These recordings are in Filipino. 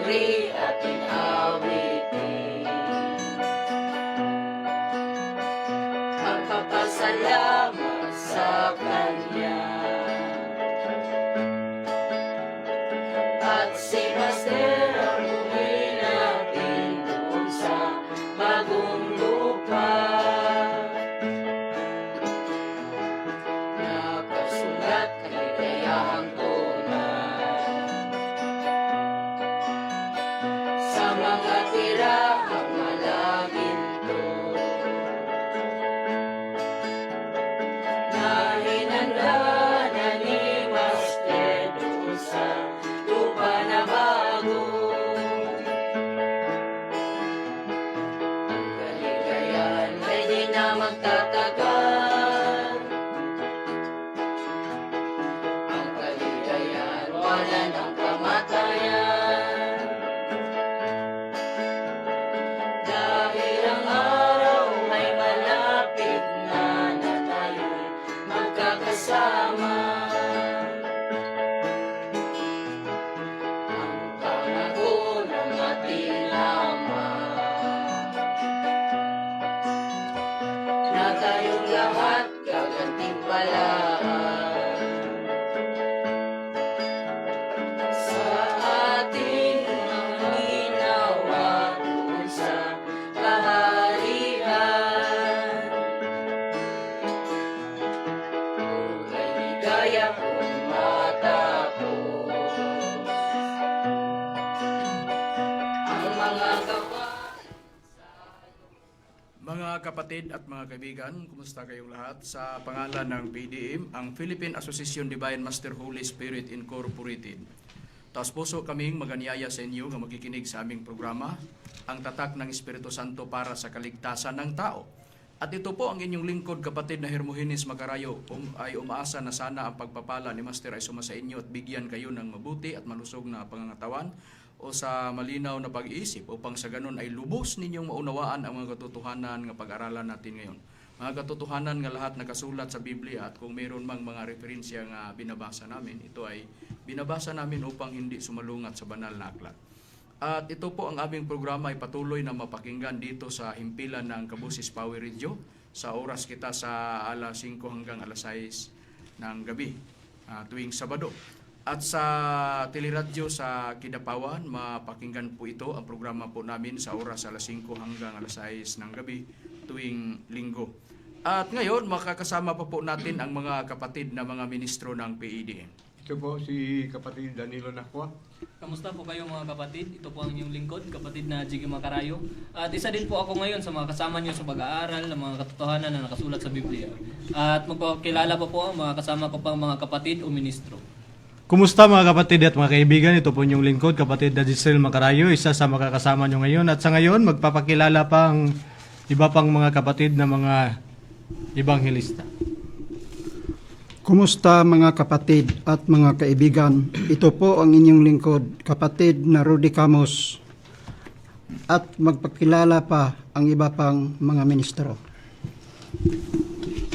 papuri ating awitin. Magpapasalamat sa Kanya. At si Master ang buhay natin doon sa bagong lupa. Nakasulat kaligayahang tunay sa mga tirahang malaginto na hinanda na ni Master doon sa lupa na bago. Ang kaligayahan ay di na magtatagal. Ang kaligayahan wala ng kamatayan. Dahil ang araw ay malapit na tayo'y magkakasama. Pangako ng ating lamang na tayong lahat gagantimpalaan sa ating mga ginawa doon sa kaharian. Buhay ligaya kung matapos ang mga Mga kapatid at mga kaibigan, kumusta kayong lahat? Sa pangalan ng PDM, ang Philippine Association Divine Master Holy Spirit Incorporated. Taos puso kaming maganyaya sa inyo na makikinig sa aming programa, ang tatak ng Espiritu Santo para sa kaligtasan ng tao. At ito po ang inyong lingkod, kapatid na Hermogenes Macarayo, ay umaasa na sana ang pagpapala ni Master ay suma sa inyo at bigyan kayo ng mabuti at malusog na pangangatawan o sa malinaw na pag-iisip upang sa ganun ay lubos ninyong maunawaan ang mga katotohanan nga pag-aralan natin ngayon. Mga katotohanan nga lahat nakasulat sa Biblia at kung mayroon mang mga referensya nga binabasa namin, ito ay binabasa namin upang hindi sumalungat sa banal na aklat. At ito po ang aming programa ay patuloy na mapakinggan dito sa himpilan ng Kabusis Power Radio sa oras kita sa alas 5 hanggang alas 6 ng gabi tuwing Sabado. At sa teleradyo sa Kidapawan, mapakinggan po ito ang programa po namin sa oras alas 5 hanggang alas 6 ng gabi tuwing Linggo. At ngayon, makakasama pa po natin ang mga kapatid na mga ministro ng PEDM. Ito po si kapatid Danilo Nakwa. Kamusta po kayo mga kapatid? Ito po ang inyong lingkod, kapatid na Jiggy Macarayo. At isa din po ako ngayon sa mga kasama nyo sa pag-aaral ng mga katotohanan na nakasulat sa Biblia. At magpakilala pa po ang mga kasama ko pang mga kapatid o ministro. Kumusta mga kapatid at mga kaibigan? Ito po inyong lingkod, kapatid na Giselle Macarayo, isa sa makakasama nyo ngayon. At sa ngayon, magpapakilala pa ang iba pang mga kapatid na mga ebanghelista. Kumusta mga kapatid at mga kaibigan? Ito po ang inyong lingkod, kapatid na Rudy Camos. At magpakilala pa ang iba pang mga ministro.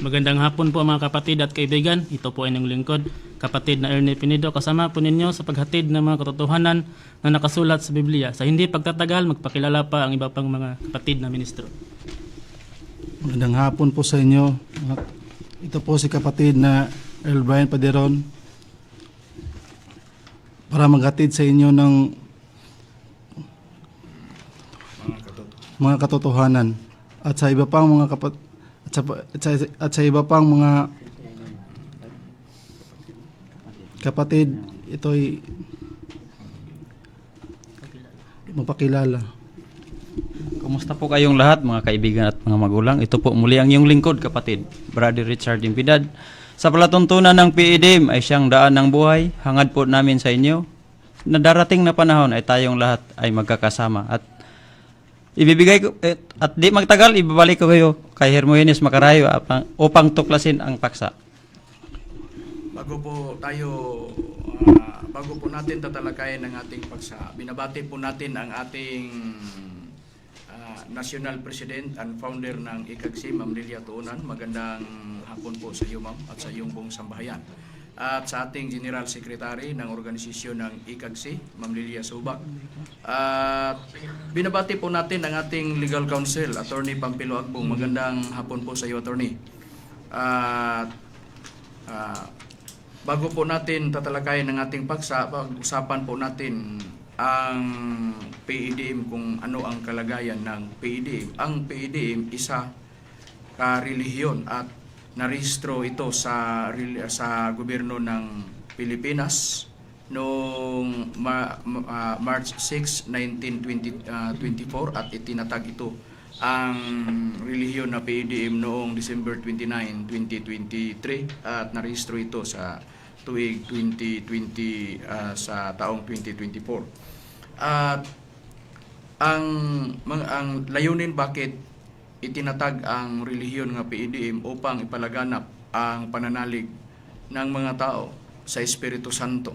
Magandang hapon po mga kapatid at kaibigan. Ito po ay inyong lingkod, kapatid na Ernie Pinedo. Kasama po ninyo sa paghatid ng mga katotohanan na nakasulat sa Biblia. Sa hindi pagtatagal, magpakilala pa ang iba pang mga kapatid na ministro. Magandang hapon po sa inyo. Ito po si kapatid na Earl Brian Paderon para maghatid sa inyo ng mga katotohanan at sa iba pang mga at sa iba pang mga kapatid, ito'y mapakilala. Kumusta po kayong lahat mga kaibigan at mga magulang? Ito po muli ang iyong lingkod, kapatid, Brother Richard Impidad. Sa palatuntunan ng PEDM ay siyang daan ng buhay. Hangad po namin sa inyo na darating na panahon ay tayong lahat ay magkakasama. At ibibigay ko, at di magtagal, ibabalik ko kayo kay Hermogenes Macarayo upang tuklasin ang paksa. Bago po natin tatalakayin ang ating paksa, binabati po natin ang ating National President and Founder ng ICAGSI, Ma'am Lilia Tuunan. Magandang hapon po sa iyo, Ma'am, at sa iyong buong sambahayan. at sa ating General Secretary ng organisasyon ng ICAGSI, Ma'am Lilia Subak. At binabati po natin ang ating Legal Counsel, Attorney Pampilo Agbong. Magandang hapon po sa iyo, Attorney. At bago po natin tatalakayin ang ating paksa, pag-usapan po natin ang PEDM, kung ano ang kalagayan ng PEDM. Ang PEDM, isa ka-relihiyon at narehistro ito sa gobyerno ng Pilipinas noong March 6, 1924 at itinatag ito ang relihiyon na PEDM noong December 29, 2023 at narehistro ito sa tuig 2020 sa taong 2024. At ang layunin bakit itinatag ang relihiyon nga PEDM upang ipalaganap ang pananalig ng mga tao sa Espiritu Santo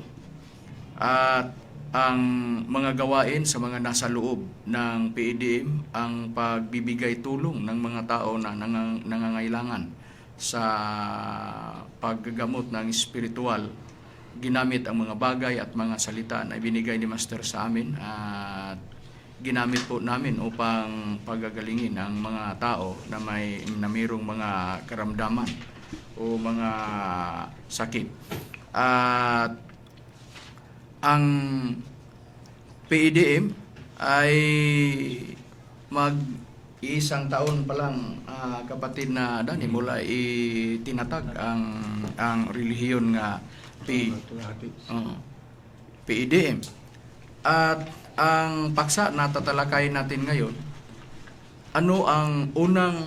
at ang mga gawain sa mga nasa loob ng PEDM, ang pagbibigay tulong ng mga tao na nangangailangan sa paggagamot ng espiritual, ginamit ang mga bagay at mga salita na ibinigay ni Master sa amin at ginamit po namin upang pagagalingin ang mga tao na mayroong mga karamdaman o mga sakit. At ang PEDM ay mag-iisang taon pa lang, kapatid na Dani, mula itinatag ang relihiyon nga PEDM. At ang paksa na tatalakayin natin ngayon, ano ang unang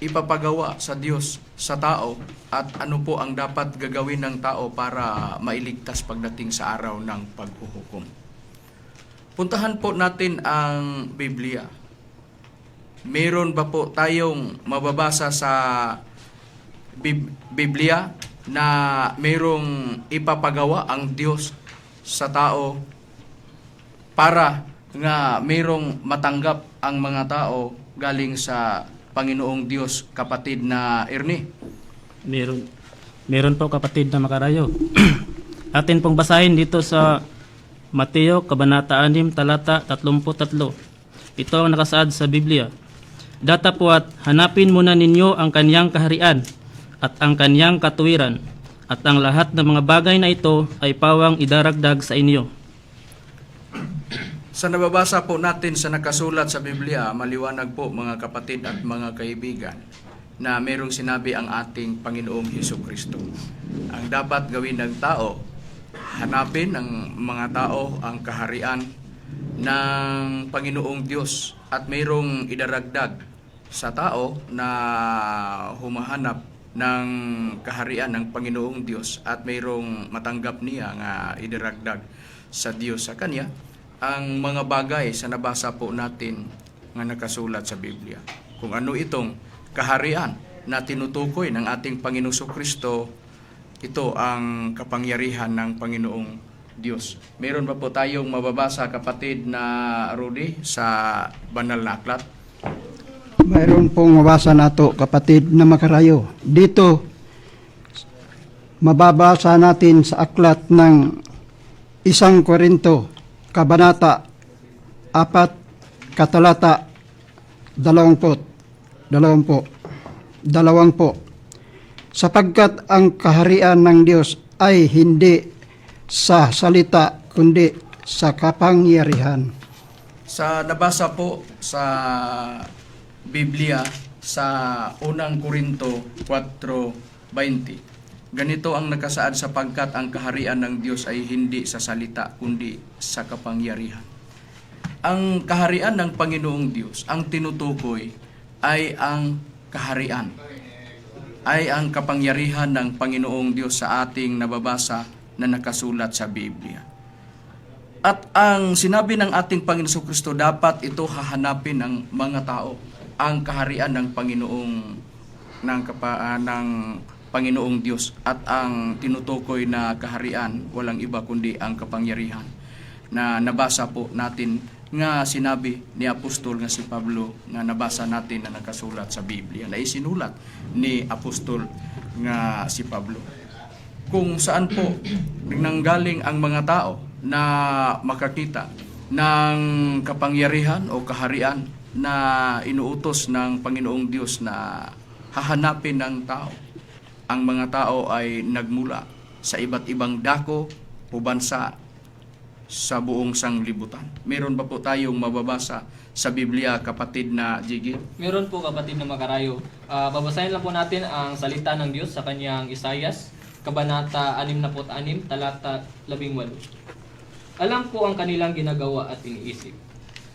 ipapagawa sa Diyos sa tao at ano po ang dapat gagawin ng tao para mailigtas pagdating sa araw ng paghuhukom. Puntahan po natin ang Biblia. Meron ba po tayong mababasa sa Biblia na merong ipapagawa ang Diyos sa tao para nga merong matanggap ang mga tao galing sa Panginoong Diyos, kapatid na Ernie? Meron po, kapatid na makarayo. Atin pong basahin dito sa Mateo Kabanata 6 talata 33. Ito ang nakasaad sa Biblia. Datapwat hanapin muna ninyo ang kanyang kaharian at ang kanyang katuwiran, at ang lahat ng mga bagay na ito ay pawang idaragdag sa inyo. Sa nababasa po natin sa nakasulat sa Biblia, maliwanag po mga kapatid at mga kaibigan na merong sinabi ang ating Panginoong Hesukristo. Ang dapat gawin ng tao, hanapin ng mga tao ang kaharian ng Panginoong Diyos at mayroong idaragdag sa tao na humahanap ng kaharian ng Panginoong Diyos at mayroong matanggap niya nga idaragdag sa Diyos sa kanya ang mga bagay sa nabasa po natin nga nakasulat sa Biblia. Kung ano itong kaharian na tinutukoy ng ating Panginoong Kristo, ito ang kapangyarihan ng Panginoong Diyos. Meron ba po tayong mababasa, kapatid na Rudy, sa banal na aklat? Mayroon pong mabasa nato, kapatid na makarayo. Dito, mababasa natin sa aklat ng 1 Korinto, Kabanata 4, katalata 20. Sapagkat ang kaharian ng Diyos ay hindi sa salita, kundi sa kapangyarihan. Sa nabasa po sa Biblia sa 1 Korinto 4:20. Ganito ang nakasaad, sapagkat ang kaharian ng Diyos ay hindi sa salita, kundi sa kapangyarihan. Ang kaharian ng Panginoong Diyos, ang tinutukoy ay ang kaharian, ay ang kapangyarihan ng Panginoong Diyos sa ating nababasa na nakasulat sa Biblia. At ang sinabi ng ating Panginoong Kristo, dapat ito hahanapin ng mga tao, ang kaharian ng Panginoong Diyos, at ang tinutukoy na kaharian walang iba kundi ang kapangyarihan na nabasa po natin nga sinabi ni Apostol nga si Pablo, nga nabasa natin na nakasulat sa Biblia, na isinulat ni Apostol nga si Pablo. kung saan po nanggaling ang mga tao na makakita ng kapangyarihan o kaharian na inuutos ng Panginoong Diyos na hahanapin ng tao. Ang mga tao ay nagmula sa iba't ibang dako o bansa sa buong sanglibutan. Meron ba po tayong mababasa sa Biblia, kapatid na Jiggy? Meron po, kapatid na Makarayo. Babasahin lang po natin ang salita ng Diyos sa kanyang Isayas, Kabanata 66, talata 18. Alam ko ang kanilang ginagawa at iniisip.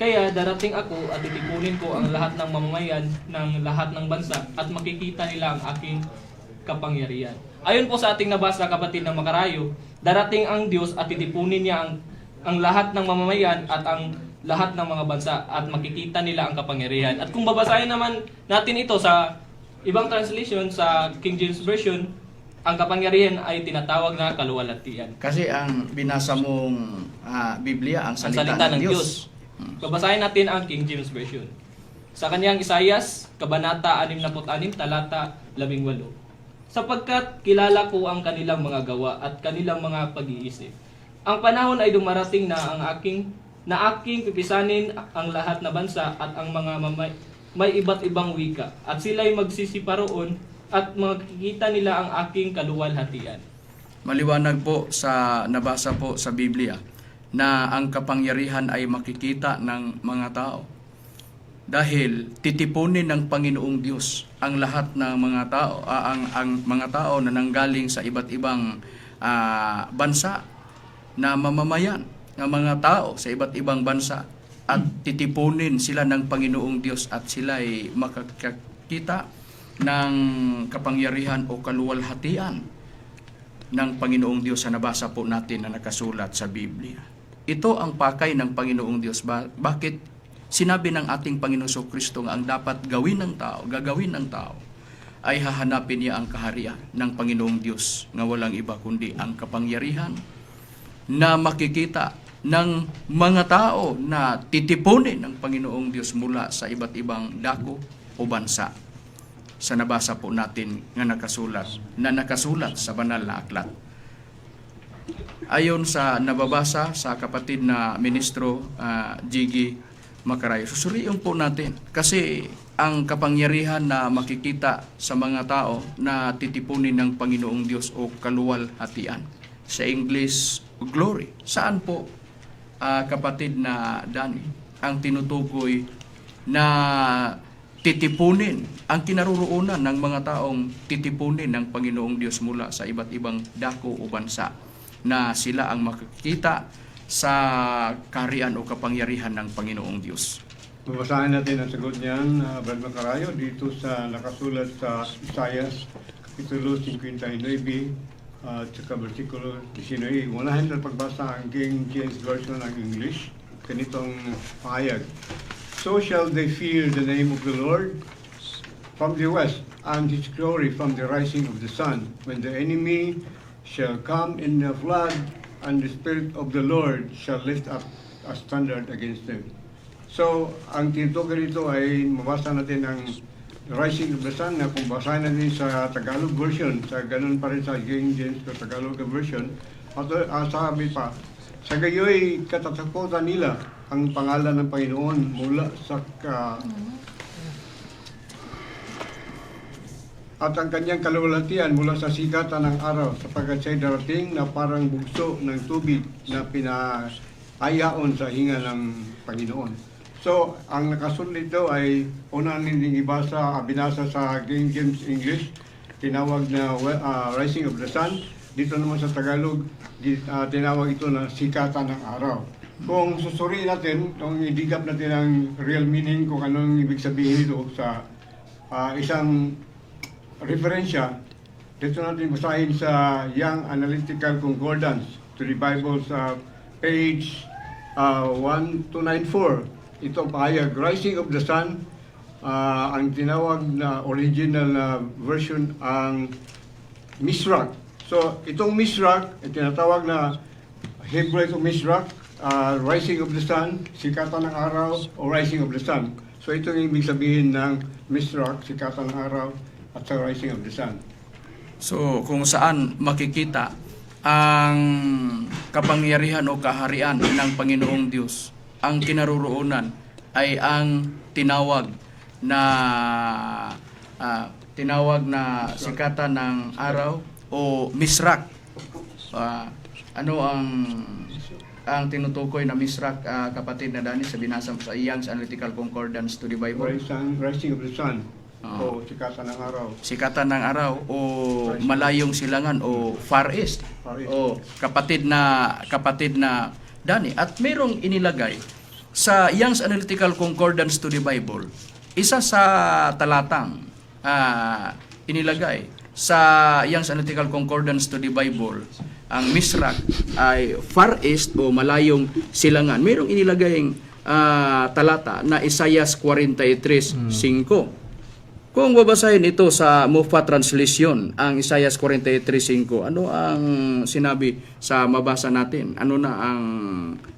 Kaya darating ako at titipunin ko ang lahat ng mamamayan ng lahat ng bansa at makikita nila ang aking kapangyarihan. Ayon po sa ating nabasa, kapatid ng Makarayo, darating ang Diyos at titipunin niya ang lahat ng mamamayan at ang lahat ng mga bansa at makikita nila ang kapangyarihan. At kung babasahin naman natin ito sa ibang translation, sa King James Version, ang kapangyarihan ay tinatawag na kaluwalhatian. Kasi ang binasa mong Biblia, ang salita ng Diyos. Babasahin natin ang King James Version. Sa kanyang Isayas, Kabanata 66, talata 18. Sapagkat kilala ko ang kanilang mga gawa at kanilang mga pag-iisip. Ang panahon ay dumarating na aking pipisanin ang lahat na bansa at ang mga may iba't ibang wika, at sila'y magsisiparoon at makikita nila ang aking kaluwalhatian. Maliwanag po sa nabasa po sa Biblia na ang kapangyarihan ay makikita ng mga tao. Dahil titipunin ng Panginoong Diyos ang lahat ng mga tao, ang mga tao na nanggaling sa iba't ibang bansa na mamamayan, ng mga tao sa iba't ibang bansa, at titipunin sila ng Panginoong Diyos at sila ay makakita ng kapangyarihan o kaluwalhatian ng Panginoong Diyos sa nabasa po natin na nakasulat sa Biblia. Ito ang pakay ng Panginoong Diyos. Bakit sinabi ng ating Panginoong Kristo nga ang dapat gagawin ng tao ay hahanapin niya ang kaharian ng Panginoong Diyos nga walang iba kundi ang kapangyarihan na makikita ng mga tao na titipunin ng Panginoong Diyos mula sa iba't ibang dako o bansa. Sa nabasa po natin nga nakasulat sa banal na aklat. Ayon sa nababasa sa kapatid na ministro Jiggy Makarayo, susuriin po natin kasi ang kapangyarihan na makikita sa mga tao na titipunin ng Panginoong Diyos o kaluwalhatian. Sa English, glory. Saan po, kapatid na Danny, ang tinutukoy na titipunin, ang kinaroroonan ng mga taong titipunin ng Panginoong Diyos mula sa iba't ibang dako o bansa na sila ang makikita sa kaharian o kapangyarihan ng Panginoong Diyos? Babasahin natin ang sagot niyan, Brad Makarayo, dito sa nakasulat sa Isayas, Kapitulo 59, at saka versikulo 19. Unahin na pagbasa ang King James Version ng English. Ganitong pahayag. So shall they fear the name of the Lord from the west, and his glory from the rising of the sun, when the enemy shall come in a flood, and the Spirit of the Lord shall lift up a standard against them. So, ang tinutukoy dito ay mabasa natin ang Rising of the Sun na kung basahin natin sa Tagalog version, sa ganun pa rin sa King James sa Tagalog version, at sabi pa, sa gayoy katatakutan nila ang pangalan ng Panginoon mula sa at ang kanyang kaluwalhatian mula sa sikatan ng araw, sapagkat siya'y darating na parang bugso ng tubig na pinaayaon sa hinga ng Panginoon. So, ang nakasulat dito ay una nilang binasa sa King James English, tinawag na Rising of the Sun. Dito naman sa Tagalog, tinawag ito na sikatan ng araw. Kung susuriin natin, kung idigap natin ang real meaning kung anong ibig sabihin ito sa isang referensya, dito natin basahin sa Young Analytical Concordance to the Bible sa page 1294. Ito ang pahayag, Rising of the Sun, ang tinawag na original version ang Misrak. So, itong Misrak, tinatawag na Hebrew of Misrak, Rising of the Sun, sikatan ng araw, o Rising of the Sun. So, ito yung ibig sabihin ng Misrak, sikatan ng araw, at sa Rising of the Sun. So kung saan makikita ang kapangyarihan o kaharian ng Panginoong Diyos, ang kinaroroonan ay ang tinawag na sikatan ng araw o misrak. Ano ang tinutukoy na misrak, kapatid na Dani, sa binasa sa Young's Analytical Concordance to the Bible? Rising of the sun. Oo. O sikatan ng araw. Sikatan ng araw o malayong silangan o far east. Far east. O kapatid na Dani. At merong inilagay sa Young's Analytical Concordance to the Bible, isa sa talatang inilagay sa Young's Analytical Concordance to the Bible, ang misrak ay far east o malayong silangan. Merong inilagay talata na Isaiah 43:5. Kung babasahin ito sa Moffat Translation, ang Isaiah 43:5, ano ang sinabi sa mabasa natin? Ano na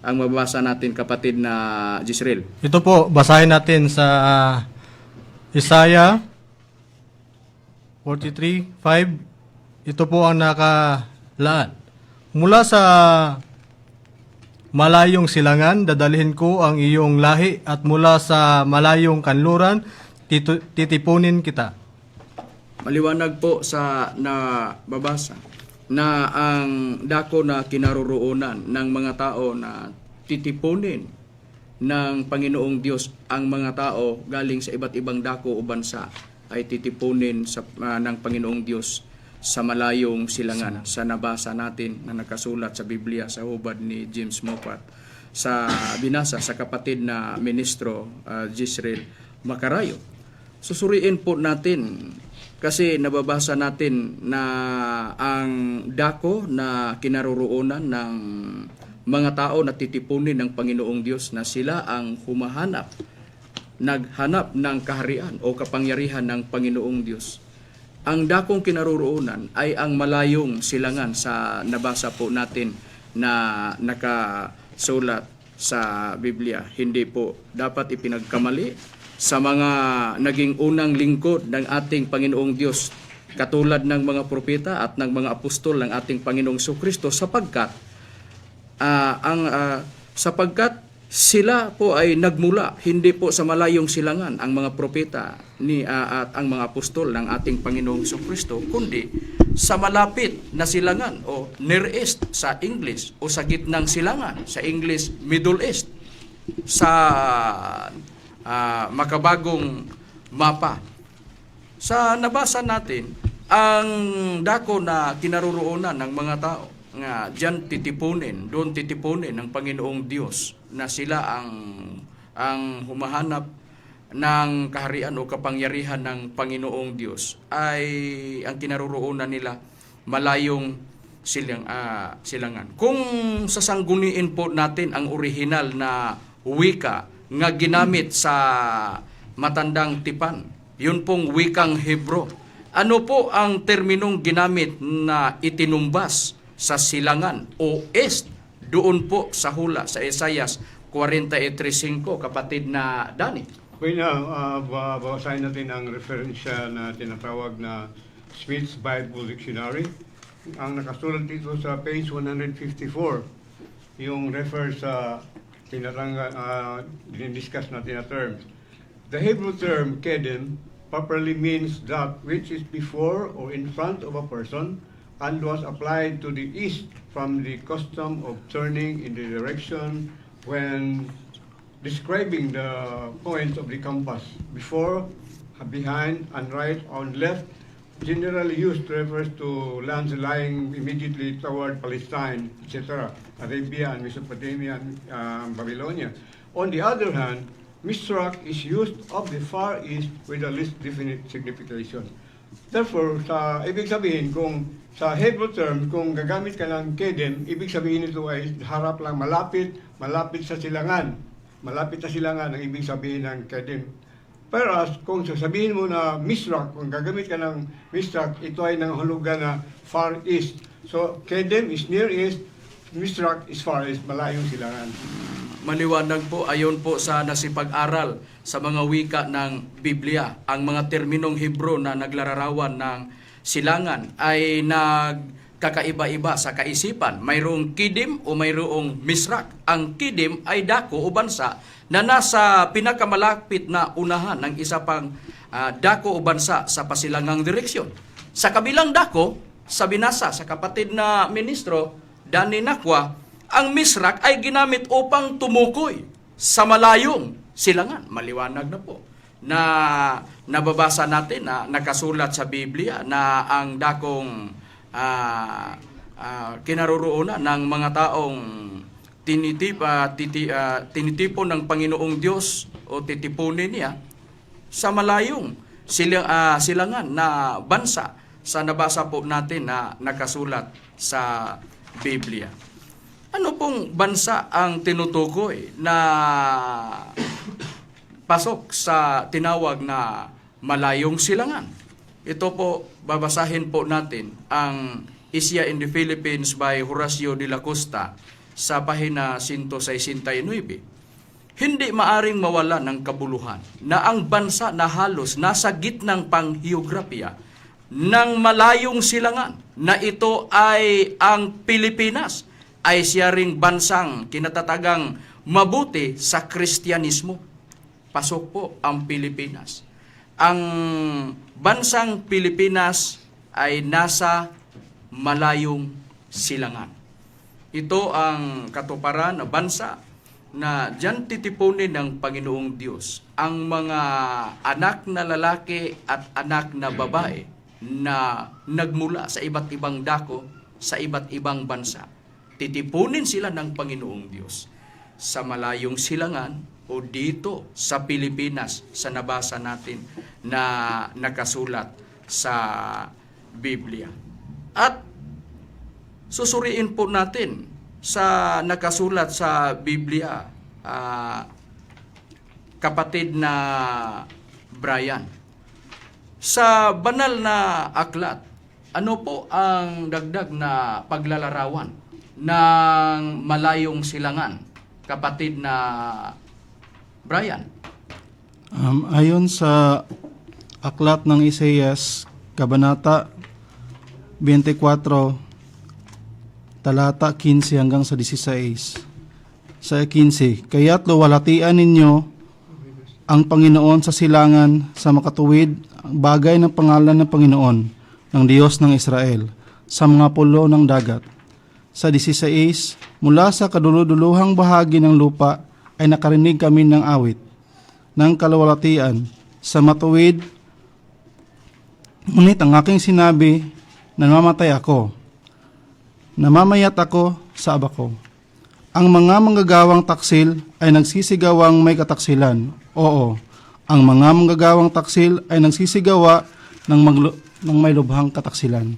ang mabasa natin, kapatid na Jisrael? Ito po, basahin natin sa Isaiah 43:5. Ito po ang nakalaan. Mula sa malayong silangan, dadalhin ko ang iyong lahi, at mula sa malayong kanluran, titipunin kita. Maliwanag po sa nababasa na ang dako na kinaroroonan ng mga tao na titipunin ng Panginoong Diyos, ang mga tao galing sa iba't ibang dako o bansa ay titipunin ng Panginoong Diyos sa malayong silangan. Sa nabasa natin na nakasulat sa Biblia sa hubad ni James Moffat, sa binasa sa kapatid na ministro Jisrael Macarayo. Susuriin po natin kasi nababasa natin na ang dako na kinaroroonan ng mga tao na titipunin ng Panginoong Diyos, na sila ang naghanap ng kaharian o kapangyarihan ng Panginoong Diyos. Ang dakong kinaroroonan ay ang malayong silangan sa nabasa po natin na nakasulat sa Biblia. Hindi po dapat ipinagkamali sa mga naging unang lingkod ng ating Panginoong Diyos, katulad ng mga propeta at ng mga apostol ng ating Panginoong Jesucristo, sapagkat sila po ay nagmula hindi po sa malayong silangan, ang mga propeta at ang mga apostol ng ating Panginoong Jesucristo, kundi sa malapit na silangan o Near East sa English, o sa gitnang silangan sa English, Middle East, sa makabagong mapa. Sa nabasa natin, ang dako na kinaroroonan ng mga tao nga diyan doon titipunin ng Panginoong Diyos, na sila ang humahanap ng kaharian o kapangyarihan ng Panginoong Diyos, ay ang kinaroroonan nila malayong silangan. Kung sasangguniin po natin ang orihinal na wika nga ginamit sa matandang tipan, yun pong wikang Hebro, ano po ang terminong ginamit na itinumbas sa silangan o east, doon po sa hula sa Isaiah 43:5, kapatid na Dani? Okay na, babasahin natin ang referensya na tinatawag na Smith's Bible Dictionary. Ang nakasulat dito sa page 154, yung refer sa dinidiscuss natin na terms. The Hebrew term kedem properly means that which is before or in front of a person, and was applied to the east from the custom of turning in the direction when describing the points of the compass, before, behind, and right, on left, generally used refers to lands lying immediately toward Palestine, etc., Arabia and Mesopotamia and Babylonia. On the other hand, Misrak is used of the Far East with a least definite signification. Therefore, ibig sabihin, kung sa Hebrew term, kung gagamit ka ng kedem, ibig sabihin nito ay harap lang, malapit sa silangan. Malapit sa silangan ang ibig sabihin ng kedem. Pero kung sasabihin mo na misrak, kung gagamit ka ng misrak, ito ay nanghulugan na Far East. So, kedem is Near East, misrak is Far East, malayong silangan. Maliwanag po, ayon po sa nasipag-aral sa mga wika ng Biblia, ang mga terminong Hebro na naglararawan ng silangan ay nagkakaiba-iba sa kaisipan. Mayroong kidim o mayroong misrak. Ang kidim ay dako o bansa na nasa pinakamalapit na unahan ng isa pang dako o bansa sa pasilangang direksyon. Sa kabilang dako, sa binasa sa kapatid na ministro, Danny Nakwa, ang misrak ay ginamit upang tumukoy sa malayong silangan. Maliwanag na po na nababasa natin na nakasulat sa Biblia na ang dakong kinaroroonan ng mga taong tinitipon ng Panginoong Diyos o titipunin niya sa malayong silangan na bansa sa nabasa po natin na nakasulat sa Biblia. Ano pong bansa ang tinutukoy na pasok sa tinawag na malayong silangan? Ito po, babasahin po natin ang Isya in the Philippines by Horacio de la Costa sa pahina 169. Hindi maaring mawala ng kabuluhan na ang bansa na halos nasa gitnang pangheograpiya ng malayong silangan na ito ay ang Pilipinas ay siya ring bansang kinatatagang mabuti sa Kristyanismo. Pasok po ang Pilipinas. Ang bansang Pilipinas ay nasa malayong silangan. Ito ang katuparan na bansa na diyan titipunin ng Panginoong Diyos ang mga anak na lalaki at anak na babae na nagmula sa iba't ibang dako, sa iba't ibang bansa. Titipunin sila ng Panginoong Diyos sa malayong silangan o dito sa Pilipinas sa nabasa natin na nakasulat sa Biblia. At susuriin po natin sa nakasulat sa Biblia, kapatid na Brian. Sa banal na aklat, ano po ang dagdag na paglalarawan ng malayong silangan, kapatid na Brian? Ayon sa aklat ng Isaias, Kabanata 24, talata 15 hanggang sa 16. Sa 15, kaya't luwalhatian ninyo ang Panginoon sa silangan sa makatuwid bagay ng pangalan ng Panginoon, ng Diyos ng Israel, sa mga pulo ng dagat. Sa 16, mula sa kaduluduluhang bahagi ng lupa ay nakarinig kami ng awit ng kaluwalhatian sa matuwid. Ngunit ang aking sinabi, namamatay ako, namamayat ako sa aba ko. Ang mga manggagawang taksil ay nagsisigawang may kataksilan. Oo, ang mga manggagawang taksil ay nagsisigawa ng may lubhang kataksilan.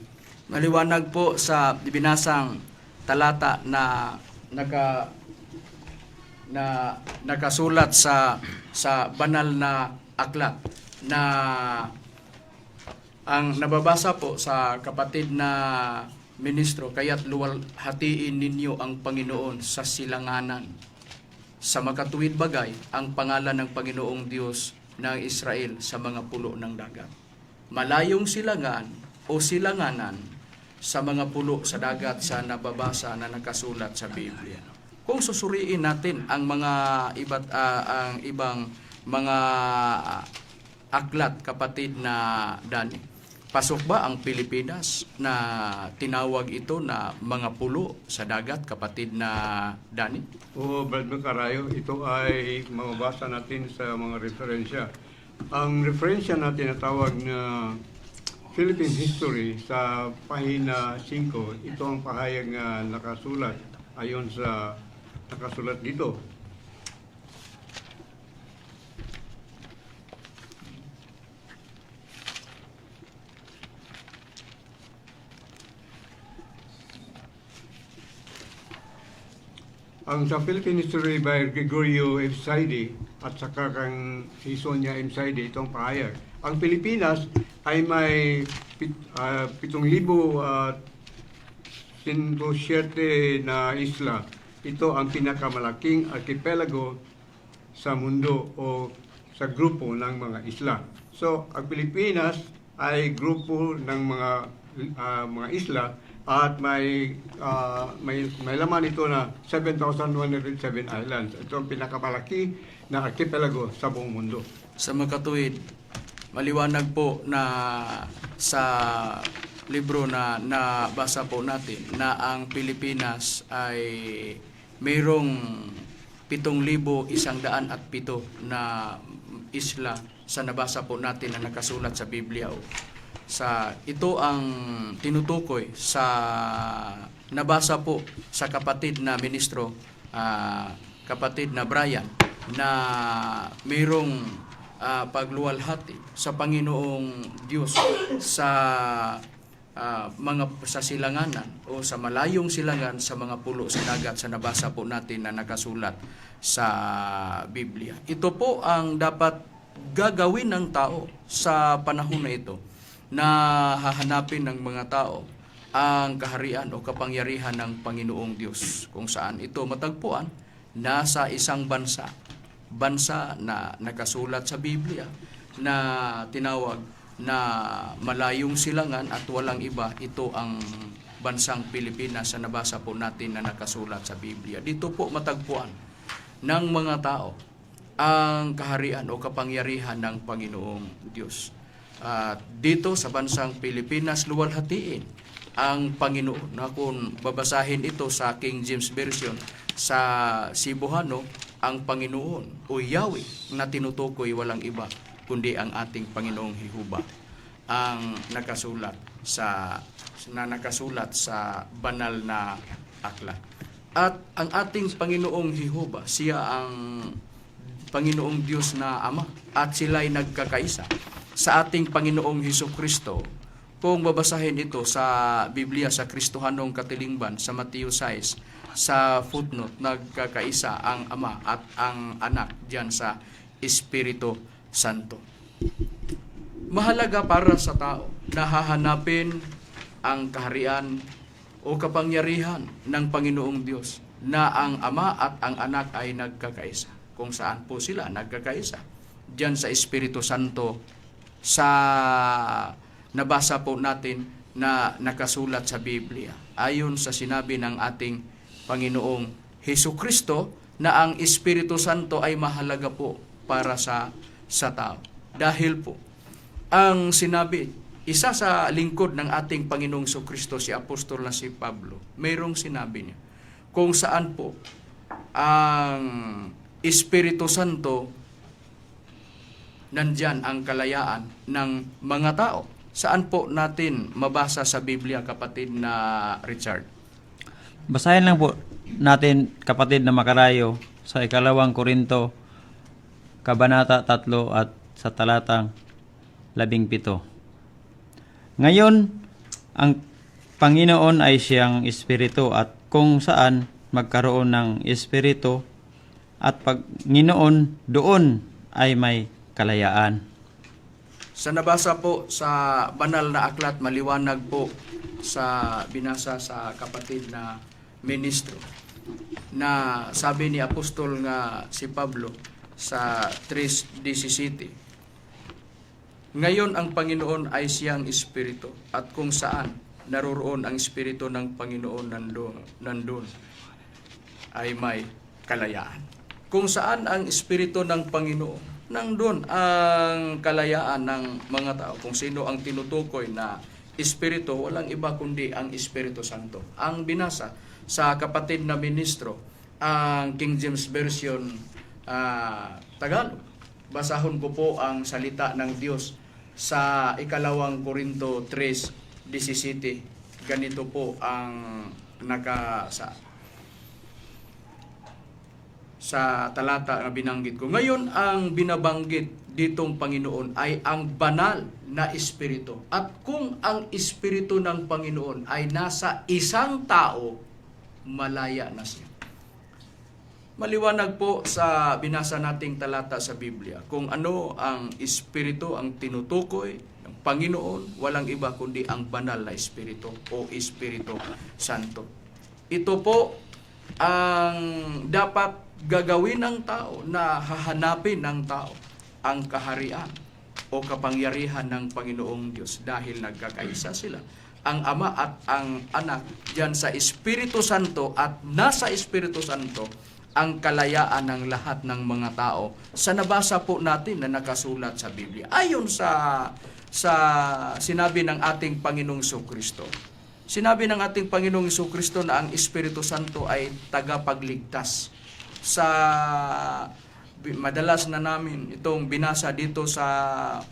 Maliwanag po sa binasang talata na nakasulat sa banal na aklat na ang nababasa po sa kapatid na ministro, kaya't luwalhatiin ninyo ang Panginoon sa silanganan. Sa makatuwid bagay, ang pangalan ng Panginoong Diyos ng Israel sa mga pulo ng dagat. Malayong silangan o silanganan sa mga pulo sa dagat sa nababasa na nakasulat sa Biblia. Kung susuriin natin ang mga ang ibang mga aklat, kapatid na Danny, pasok ba ang Pilipinas na tinawag ito na mga pulo sa dagat, kapatid na Danny? O Brad Macarayo, ito ay mababasa natin sa mga referensya. Ang referensya natin na tawag na Philippine History sa pahina 5, ito ang pahayag na nakasulat ayon sa nakasulat dito. Ang sa Philippine History by Gregorio M. Saidi at saka kang si Sonia M. Saidi, itong pahayag. Ang Pilipinas ay may 7,107 na isla. Ito ang pinakamalaking archipelago sa mundo o sa grupo ng mga isla. So, ang Pilipinas ay grupo ng mga isla at may laman ito na 7,107 islands. Ito ang pinakamalaki na archipelago sa buong mundo. Sa mga katuwid, maliwanag po na sa libro na nabasa po natin na ang Pilipinas ay mayroong 7,107 na isla sa nabasa po natin na nakasulat sa Biblia. Ito ang tinutukoy sa nabasa po sa kapatid na ministro, kapatid na Brian, na mayroong pagluwalhati sa Panginoong Diyos sa sa silanganan o sa malayong silangan sa mga pulo sa dagat sa nabasa po natin na nakasulat sa Biblia. Ito po ang dapat gagawin ng tao sa panahon na ito, na hahanapin ng mga tao ang kaharian o kapangyarihan ng Panginoong Diyos, kung saan ito matagpuan nasa isang bansa na nakasulat sa Biblia na tinawag na malayong silangan at walang iba. Ito ang bansang Pilipinas sa nabasa po natin na nakasulat sa Biblia. Dito po matagpuan ng mga tao ang kaharian o kapangyarihan ng Panginoong Diyos. Dito sa bansang Pilipinas, luwalhatiin ang Panginoon, na kung babasahin ito sa King James Version, sa Cebuano, ang Panginoon o Yahweh na tinutukoy walang iba kundi ang ating Panginoong Jehova ang nakasulat sa banal na aklat. At ang ating Panginoong Jehova, siya ang Panginoong Diyos na Ama, at sila'y nagkakaisa sa ating Panginoong Hesukristo. Kung babasahin ito sa Biblia sa Kristohanong Katilingban sa Mateo 6, sa footnote, nagkakaisa ang Ama at ang Anak diyan sa Espiritu Santo. Mahalaga para sa tao na hahanapin ang kaharian o kapangyarihan ng Panginoong Diyos, na ang Ama at ang Anak ay nagkakaisa. Kung saan po sila nagkakaisa? Diyan sa Espiritu Santo, sa nabasa po natin na nakasulat sa Biblia. Ayon sa sinabi ng ating Panginoong Hesukristo, na ang Espiritu Santo ay mahalaga po para sa tao. Dahil po, ang sinabi, isa sa lingkod ng ating Panginoong Hesukristo, si Apostol na si Pablo, mayroong sinabi niya, kung saan po ang Espiritu Santo, nandyan ang kalayaan ng mga tao. Saan po natin mabasa sa Biblia, kapatid na Richard? Basahin lang po natin, kapatid na Makarayo, sa 2 Korinto, Kabanata 3 at sa talatang 17. Ngayon, ang Panginoon ay siyang Espiritu, at kung saan magkaroon ng Espiritu at Panginoon, doon ay may kalayaan. Sa nabasa po sa banal na aklat, maliwanag po sa binasa sa kapatid na ministro, na sabi ni Apostol nga si Pablo sa 3:17, ngayon ang Panginoon ay siyang Espiritu, at kung saan naroroon ang Espiritu ng Panginoon, nandun ay may kalayaan. Kung saan ang Espiritu ng Panginoon, nandun ang kalayaan ng mga tao. Kung sino ang tinutukoy na Espiritu, walang iba kundi ang Espiritu Santo. Ang binasa sa kapatid na ministro, ang King James Version Tagalog, basahon ko po ang salita ng Diyos sa 2 Korinto 3:17. Ganito po ang sa talata na binanggit ko. Ngayon, ang binabanggit ditong Panginoon ay ang banal na Espiritu. At kung ang Espiritu ng Panginoon ay nasa isang tao, malaya na siya. Maliwanag po sa binasa nating talata sa Biblia kung ano ang Espiritu ang tinutukoy ng Panginoon, walang iba kundi ang banal na Espiritu o Espiritu Santo. Ito po ang dapat gagawin ng tao, na hahanapin ng tao ang kaharian o kapangyarihan ng Panginoong Diyos dahil nagkakaisa sila. Ang Ama at ang Anak diyan sa Espiritu Santo at nasa Espiritu Santo ang kalayaan ng lahat ng mga tao sa nabasa po natin na nakasulat sa Biblia. Ayon sa sinabi ng ating Panginoong Jesucristo. Sinabi ng ating Panginoong Jesucristo na ang Espiritu Santo ay tagapagligtas. Sa madalas na namin itong binasa dito sa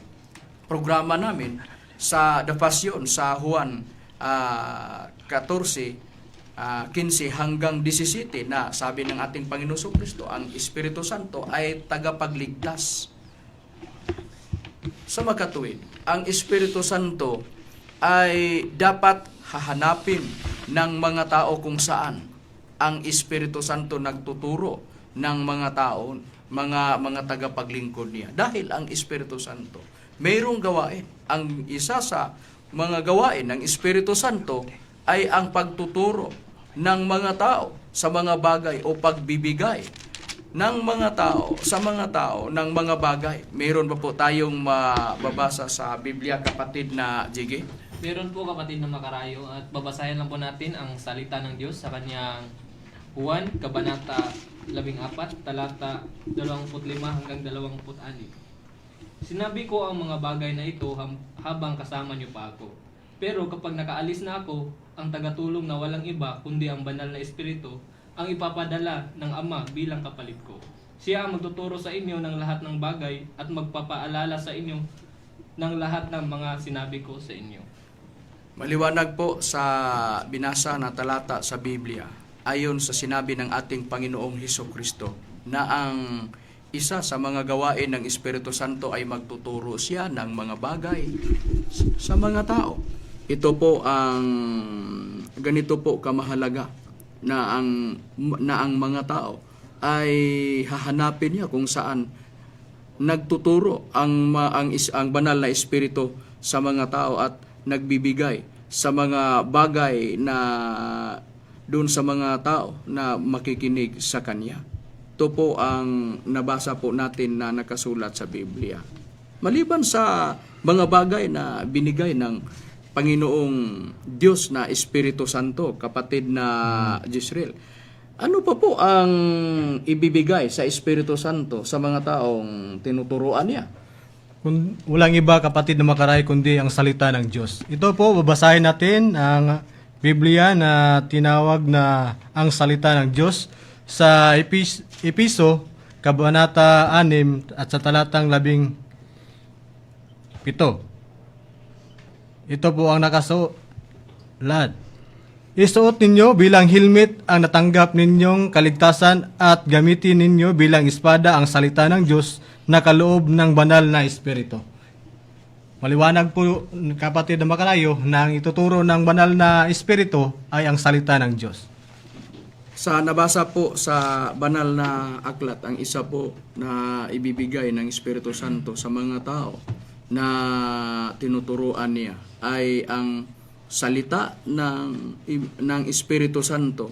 programa namin sa The Passion sa Juan 14 15 hanggang 17 na sabi ng ating Panginoon Jesucristo, ang Espiritu Santo ay tagapagligtas. Sa makatuwid, ang Espiritu Santo ay dapat hahanapin ng mga tao kung saan ang Espiritu Santo nagtuturo ng mga tao, mga tagapaglingkod niya. Dahil ang Espiritu Santo mayroong gawain. Ang isa sa mga gawain ng Espiritu Santo ay ang pagtuturo ng mga tao sa mga bagay o pagbibigay ng mga tao sa mga tao ng mga bagay. Mayroon pa po tayong mababasa sa Biblia, kapatid na Jiggy? Meron po kapatid na makarayo at babasahin lang po natin ang salita ng Diyos sa kanyang Juan, Kabanata 14, talata 25 hanggang 26. Sinabi ko ang mga bagay na ito habang kasama niyo pa ako. Pero kapag nakaalis na ako, ang tagatulong na walang iba kundi ang banal na Espiritu ang ipapadala ng Ama bilang kapalit ko. Siya ang magtuturo sa inyo ng lahat ng bagay at magpapaalala sa inyo ng lahat ng mga sinabi ko sa inyo. Maliwanag po sa binasa na talata sa Biblia, ayon sa sinabi ng ating Panginoong Hesukristo, na ang isa sa mga gawain ng Espiritu Santo ay magtuturo siya ng mga bagay sa mga tao. Ito po ang ganito po kamahalaga na ang mga tao ay hahanapin niya kung saan nagtuturo ang banal na Espiritu sa mga tao at nagbibigay sa mga bagay na doon sa mga tao na makikinig sa Kanya. Ito po ang nabasa po natin na nakasulat sa Biblia. Maliban sa mga bagay na binigay ng Panginoong Diyos na Espiritu Santo, kapatid na Jezreel, ano pa po ang ibibigay sa Espiritu Santo sa mga taong tinuturuan niya? Walang iba, kapatid na makaray, kundi ang salita ng Diyos. Ito po, babasahin natin ang Biblia na tinawag na ang salita ng Diyos sa Episo, Kabanata 6 at sa talatang 17. Ito po ang nakasulat. Isuot ninyo bilang helmet ang natanggap ninyong kaligtasan at gamitin ninyo bilang espada ang salita ng Diyos na kaloob ng banal na Espiritu. Maliwanag po, kapatid na makalayo, na ang ituturo ng banal na Espiritu ay ang salita ng Diyos. Sa nabasa po sa banal na aklat, ang isa po na ibibigay ng Espiritu Santo sa mga tao na tinuturuan niya ay ang salita ng Espiritu Santo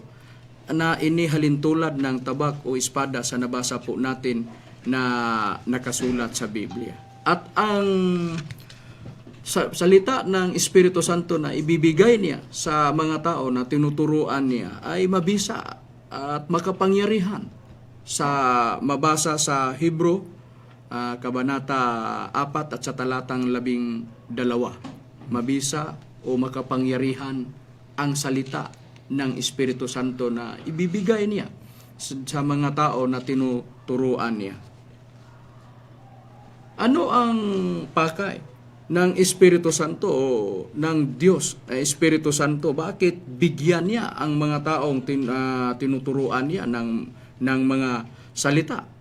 na inihalintulad ng tabak o espada sa nabasa po natin na nakasulat sa Biblia. At ang salita ng Espiritu Santo na ibibigay niya sa mga tao na tinuturuan niya ay mabisa at makapangyarihan. Sa mabasa sa Hebro, Kabanata 4 at sa talatang 12, mabisa o makapangyarihan ang salita ng Espiritu Santo na ibibigay niya sa mga tao na tinuturuan niya. Ano ang pakay ng Espiritu Santo o ng Diyos, Espiritu Santo? Bakit bigyan niya ang mga taong tinuturuan niya ng mga salita?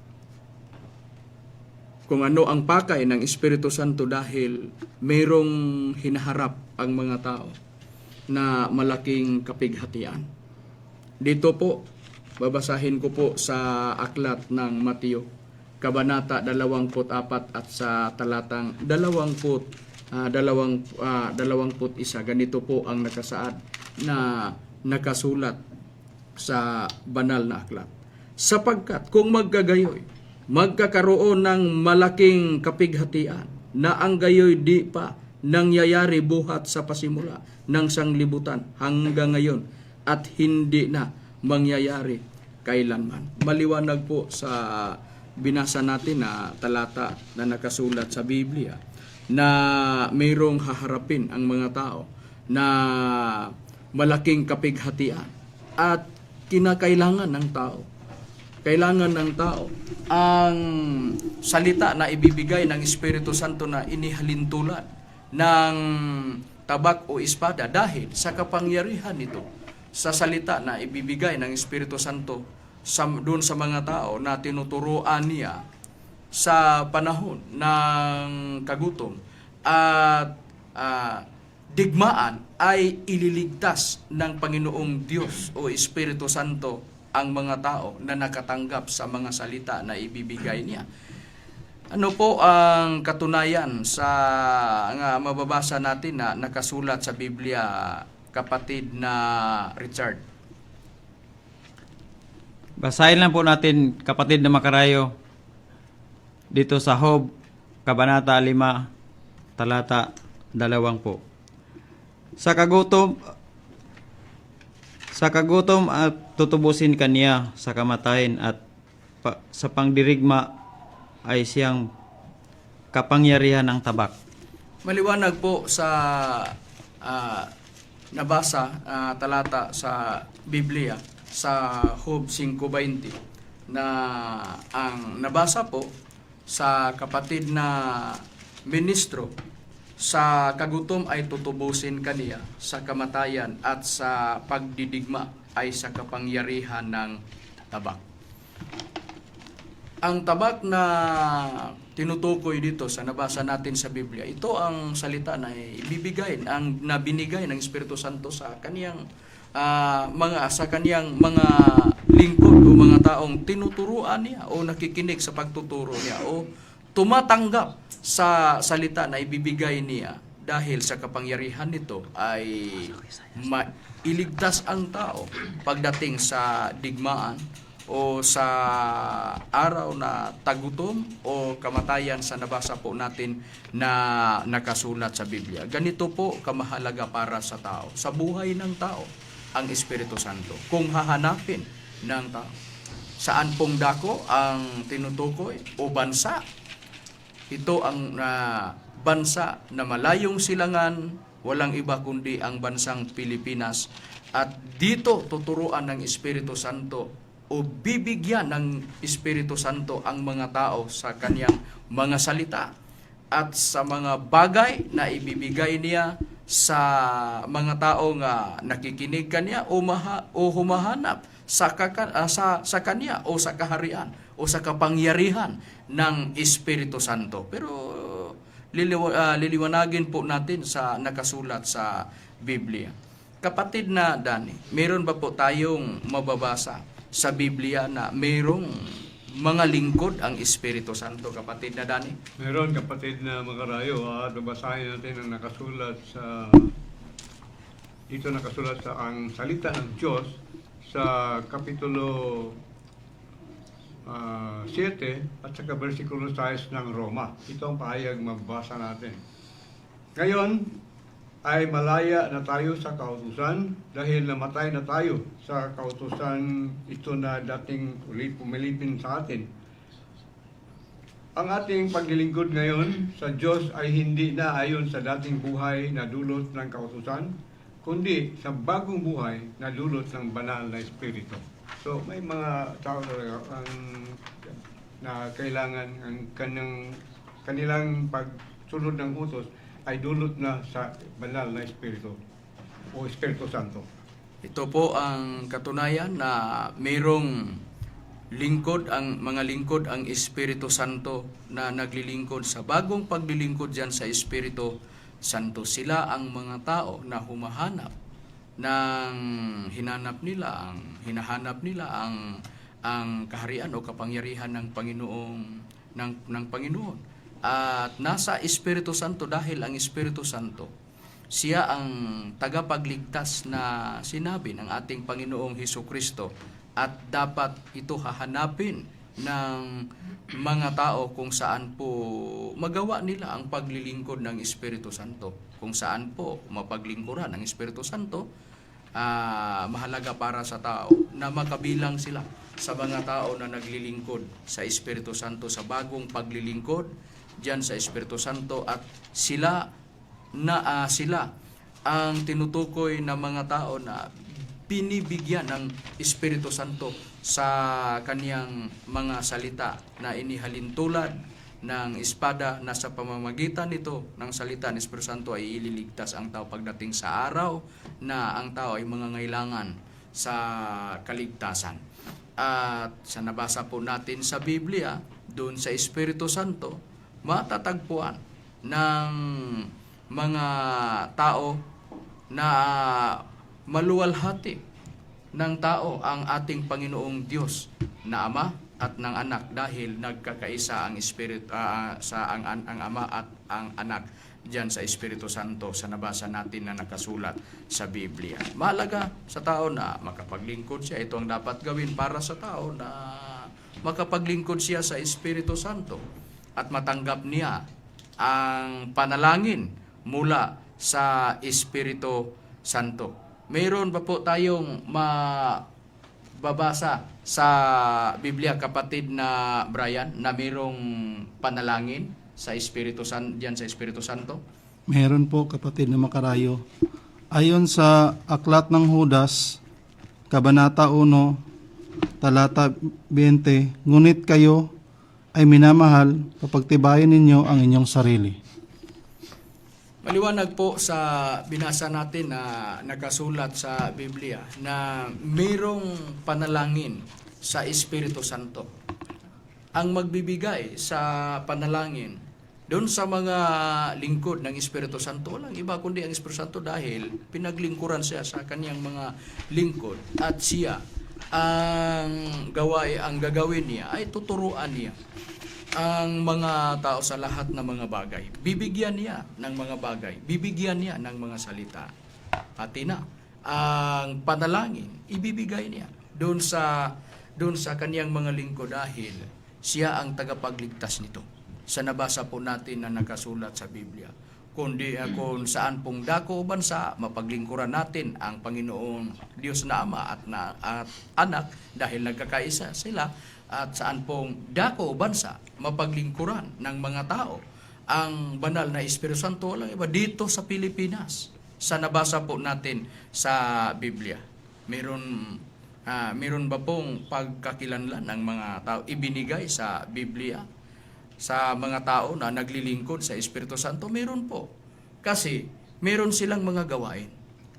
Kung ano ang pakay ng Espiritu Santo, dahil mayroong hinaharap ang mga tao na malaking kapighatian. Dito po, babasahin ko po sa aklat ng Mateo, Kabanata 24 at sa talatang 21. Ganito po ang nakasaad na nakasulat sa banal na aklat. Sapagkat kung magkagayoy, magkakaroon ng malaking kapighatian na ang gayoy di pa nangyayari buhat sa pasimula ng sanglibutan hanggang ngayon at hindi na mangyayari kailanman. Maliwanag po sa binasa natin na talata na nakasulat sa Biblia na mayroong haharapin ang mga tao na malaking kapighatian at kinakailangan ng tao. Kailangan ng tao ang salita na ibibigay ng Espiritu Santo na inihalintulad ng tabak o espada dahil sa kapangyarihan nito sa salita na ibibigay ng Espiritu Santo doon sa mga tao na tinuturoan niya sa panahon ng kagutom at digmaan ay ililigtas ng Panginoong Diyos o Espiritu Santo ang mga tao na nakatanggap sa mga salita na ibibigay niya. Ano po ang katunayan sa nga mababasa natin na nakasulat sa Biblia, kapatid na Richard? Basahin lang po natin, kapatid na Makarayo, dito sa Job, Kabanata 5, talata 2 po. Sa kagutom at tutubusin kaniya sa kamatayan at sa pangdirigma ay siyang kapangyarihan ng tabak. Maliwanag po sa nabasa talata sa Biblia sa Job 5:20 na ang nabasa po sa kapatid na ministro, sa kagutom ay tutubusin kaniya, sa kamatayan at sa pagdidigma ay sa kapangyarihan ng tabak. Ang tabak na tinutukoy dito sa nabasa natin sa Biblia, ito ang salita na ibibigay, ang nabinigay ng Espiritu Santo sa kaniyang mga lingkod o mga taong tinuturuan niya o nakikinig sa pagtuturo niya o tumatanggap sa salita na ibibigay niya dahil sa kapangyarihan nito ay iligtas ang tao pagdating sa digmaan o sa araw na tagutom o kamatayan sa nabasa po natin na nakasulat sa Biblia. Ganito po kamahalaga para sa tao, sa buhay ng tao, ang Espiritu Santo. Kung hahanapin ng tao, saan pong dako ang tinutukoy o bansa? Ito ang bansa na malayong silangan, walang iba kundi ang bansang Pilipinas. At dito tuturuan ng Espiritu Santo o bibigyan ng Espiritu Santo ang mga tao sa kanyang mga salita at sa mga bagay na ibibigay niya sa mga tao nga nakikinig kanya o humahanap sa kanya o sa kaharian o sa kapangyarihan ng Espiritu Santo. Pero liliwanagin po natin sa nakasulat sa Biblia. Kapatid na Dani, meron ba po tayong mababasa sa Biblia na mayroong mga lingkod ang Espiritu Santo, kapatid na Dani? Meron, kapatid na Makarayo, at babasahin natin ang nakasulat sa ang salita ng Diyos sa kapitulo 7 at saka versikulo 6 ng Roma. Ito ang pahayag mabasa natin. Ngayon ay malaya na tayo sa kautusan dahil namatay na tayo sa kautusan ito na dating pumilipin sa atin. Ang ating paglilingkod ngayon sa Diyos ay hindi na ayon sa dating buhay na dulot ng kautusan, kundi sa bagong buhay na dulot ng banal na Espiritu. So may mga tao na kailangan ang kanilang pagsunod ng utos ay dulot na sa banal na Espiritu o Espiritu Santo. Ito po ang katunayan na mayroong mga lingkod ang Espiritu Santo na naglilingkod sa bagong paglilingkod diyan sa Espiritu Santo. Sila ang mga tao na humahanap ng hinahanap nila ang kaharian o kapangyarihan ng Panginoon. At nasa Espiritu Santo dahil ang Espiritu Santo, siya ang tagapagligtas na sinabi ng ating Panginoong Hesukristo at dapat ito hahanapin ng mga tao kung saan po magawa nila ang paglilingkod ng Espiritu Santo. Kung saan po mapaglingkuran ng Espiritu Santo, mahalaga para sa tao na makabilang sila sa mga tao na naglilingkod sa Espiritu Santo, sa bagong paglilingkod diyan sa Espiritu Santo, at sila ang tinutukoy na mga tao na binibigyan ng Espiritu Santo sa kaniyang mga salita na inihalin tulad ng espada, na sa pamamagitan nito ng salita ng Espiritu Santo ay ililigtas ang tao pagdating sa araw na ang tao ay mangangailangan sa kaligtasan. At sa nabasa po natin sa Biblia, doon sa Espiritu Santo, matatagpuan ng mga tao na maluwalhati ng tao ang ating Panginoong Diyos na Ama at ng Anak, dahil nagkakaisa ang Espiritu ang Ama at ang Anak diyan sa Espiritu Santo, sa nabasa natin na nakasulat sa Biblia. Mahalaga sa tao na makapaglingkod siya. Ito ang dapat gawin para sa tao, na makapaglingkod siya sa Espiritu Santo at matanggap niya ang panalangin mula sa Espiritu Santo. Mayroon pa po tayong babasa sa Biblia, kapatid na Brian, na mayroong panalangin sa Espiritu Santo, diyan sa Espiritu Santo? Meron po, kapatid na Makarayo. Ayon sa Aklat ng Judas, Kabanata 1, Talata 20, ngunit kayo ay minamahal, papagtibayan ninyo ang inyong sarili. Maliwanag po sa binasa natin na nakasulat sa Biblia na mayroong panalangin sa Espiritu Santo. Ang magbibigay sa panalangin doon sa mga lingkod ng Espiritu Santo, walang iba kundi ang Espiritu Santo, dahil pinaglingkuran siya sa kaniyang mga lingkod, at siya ang gagawin niya ay tuturuan niya ang mga tao sa lahat ng mga bagay. Bibigyan niya ng mga bagay, bibigyan niya ng mga salita. Pati na ang panalangin, ibibigay niya doon sa kaniyang mga lingkod, dahil siya ang tagapagligtas nito. Sa nabasa po natin na nakasulat sa Biblia, kundi kung saan pong dako o bansa, mapaglingkuran natin ang Panginoong Diyos na Ama at Anak, dahil nagkakaisa sila. At saan pong dako o bansa, mapaglingkuran ng mga tao ang banal na Espiritu Santo, walang iba dito sa Pilipinas. Sa nabasa po natin sa Biblia, meron ba pong pagkakilanlan ng mga tao ibinigay sa Biblia sa mga tao na naglilingkod sa Espiritu Santo? Meron po. Kasi meron silang mga gawain.